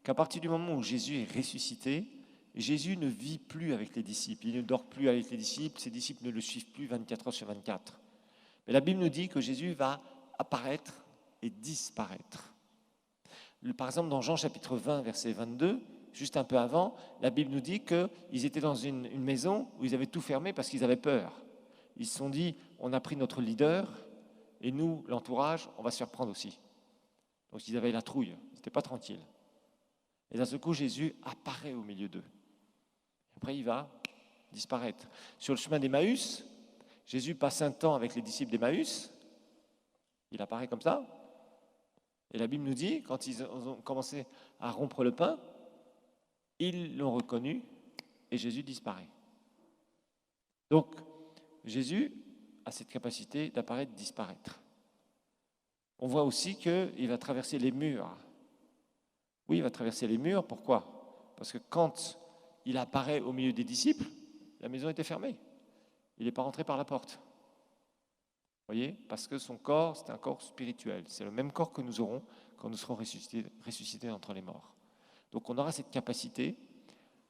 qu'à partir du moment où Jésus est ressuscité, Jésus ne vit plus avec les disciples, il ne dort plus avec les disciples, ses disciples ne le suivent plus 24 heures sur 24. Mais la Bible nous dit que Jésus va apparaître et disparaître. Par exemple, dans Jean chapitre 20, verset 22, juste un peu avant, la Bible nous dit qu'ils étaient dans une maison où ils avaient tout fermé parce qu'ils avaient peur. Ils se sont dit, on a pris notre leader et nous, l'entourage, on va se faire prendre aussi. Donc ils avaient la trouille, ils n'étaient pas tranquilles. Et d'un seul coup, Jésus apparaît au milieu d'eux. Après, il va disparaître. Sur le chemin d'Emmaüs, Jésus passe un temps avec les disciples d'Emmaüs. Il apparaît comme ça. Et la Bible nous dit, quand ils ont commencé à rompre le pain, ils l'ont reconnu et Jésus disparaît. Donc, Jésus a cette capacité d'apparaître, disparaître. On voit aussi qu'il va traverser les murs. Oui, il va traverser les murs. Pourquoi? Parce que quand il apparaît au milieu des disciples, la maison était fermée. Il n'est pas rentré par la porte. Vous voyez? Parce que son corps, c'est un corps spirituel. C'est le même corps que nous aurons quand nous serons ressuscités d'entre les morts. Donc on aura cette capacité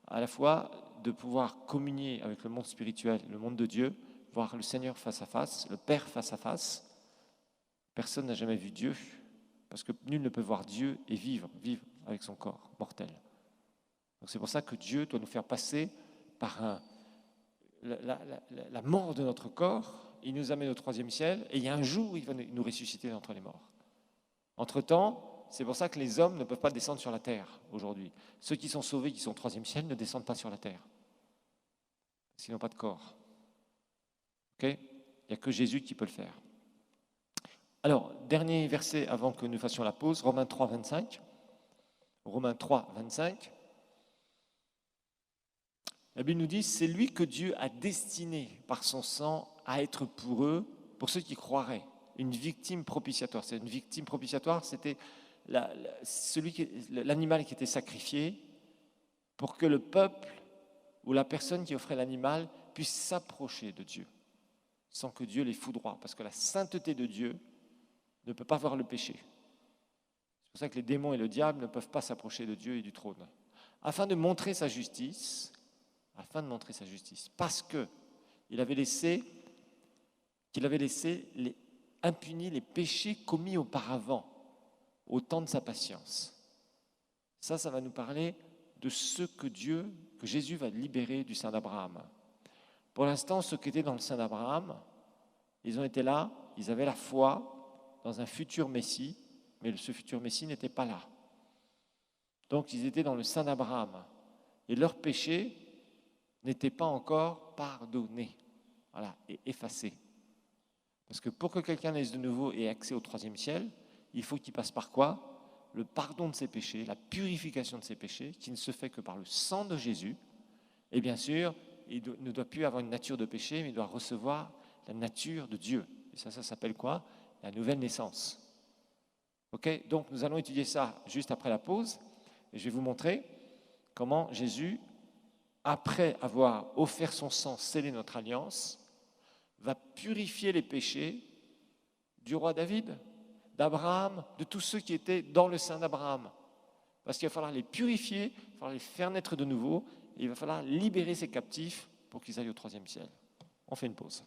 à la fois de pouvoir communier avec le monde spirituel, le monde de Dieu, voir le Seigneur face à face, le Père face à face. Personne n'a jamais vu Dieu, parce que nul ne peut voir Dieu et vivre avec son corps mortel. Donc c'est pour ça que Dieu doit nous faire passer par la mort de notre corps. Il nous amène au troisième ciel, et il y a un jour où il va nous ressusciter d'entre les morts. Entre-temps, c'est pour ça que les hommes ne peuvent pas descendre sur la terre aujourd'hui. Ceux qui sont sauvés, qui sont au troisième ciel, ne descendent pas sur la terre, parce qu'ils n'ont pas de corps. Okay? Il n'y a que Jésus qui peut le faire. Alors, dernier verset avant que nous fassions la pause, Romains 3, 25. Romains 3, 25. La Bible nous dit, c'est lui que Dieu a destiné par son sang à être pour eux, pour ceux qui croiraient, une victime propitiatoire. C'est une victime propitiatoire, c'était l'animal qui était sacrifié pour que le peuple ou la personne qui offrait l'animal puisse s'approcher de Dieu, sans que Dieu les foudroie, parce que la sainteté de Dieu ne peut pas voir le péché. C'est pour ça que les démons et le diable ne peuvent pas s'approcher de Dieu et du trône. Afin de montrer sa justice, parce qu'il avait laissé impunis les péchés commis auparavant, au temps de sa patience. Ça va nous parler de ceux que Jésus va libérer du sein d'Abraham. Pour l'instant, ceux qui étaient dans le sein d'Abraham, ils ont été là, ils avaient la foi dans un futur Messie, mais ce futur Messie n'était pas là. Donc ils étaient dans le sein d'Abraham, et leurs péchés n'étaient pas encore pardonnés, et effacés. Parce que pour que quelqu'un naisse de nouveau et ait accès au troisième ciel, il faut qu'il passe par quoi? Le pardon de ses péchés, la purification de ses péchés, qui ne se fait que par le sang de Jésus. Et bien sûr, il ne doit plus avoir une nature de péché, mais il doit recevoir la nature de Dieu. Et ça s'appelle quoi? La nouvelle naissance. Ok? Donc nous allons étudier ça juste après la pause. Et je vais vous montrer comment Jésus, après avoir offert son sang, scellé notre alliance, va purifier les péchés du roi David, d'Abraham, de tous ceux qui étaient dans le sein d'Abraham. Parce qu'il va falloir les purifier, il va falloir les faire naître de nouveau, et il va falloir libérer ces captifs pour qu'ils aillent au troisième ciel. On fait une pause.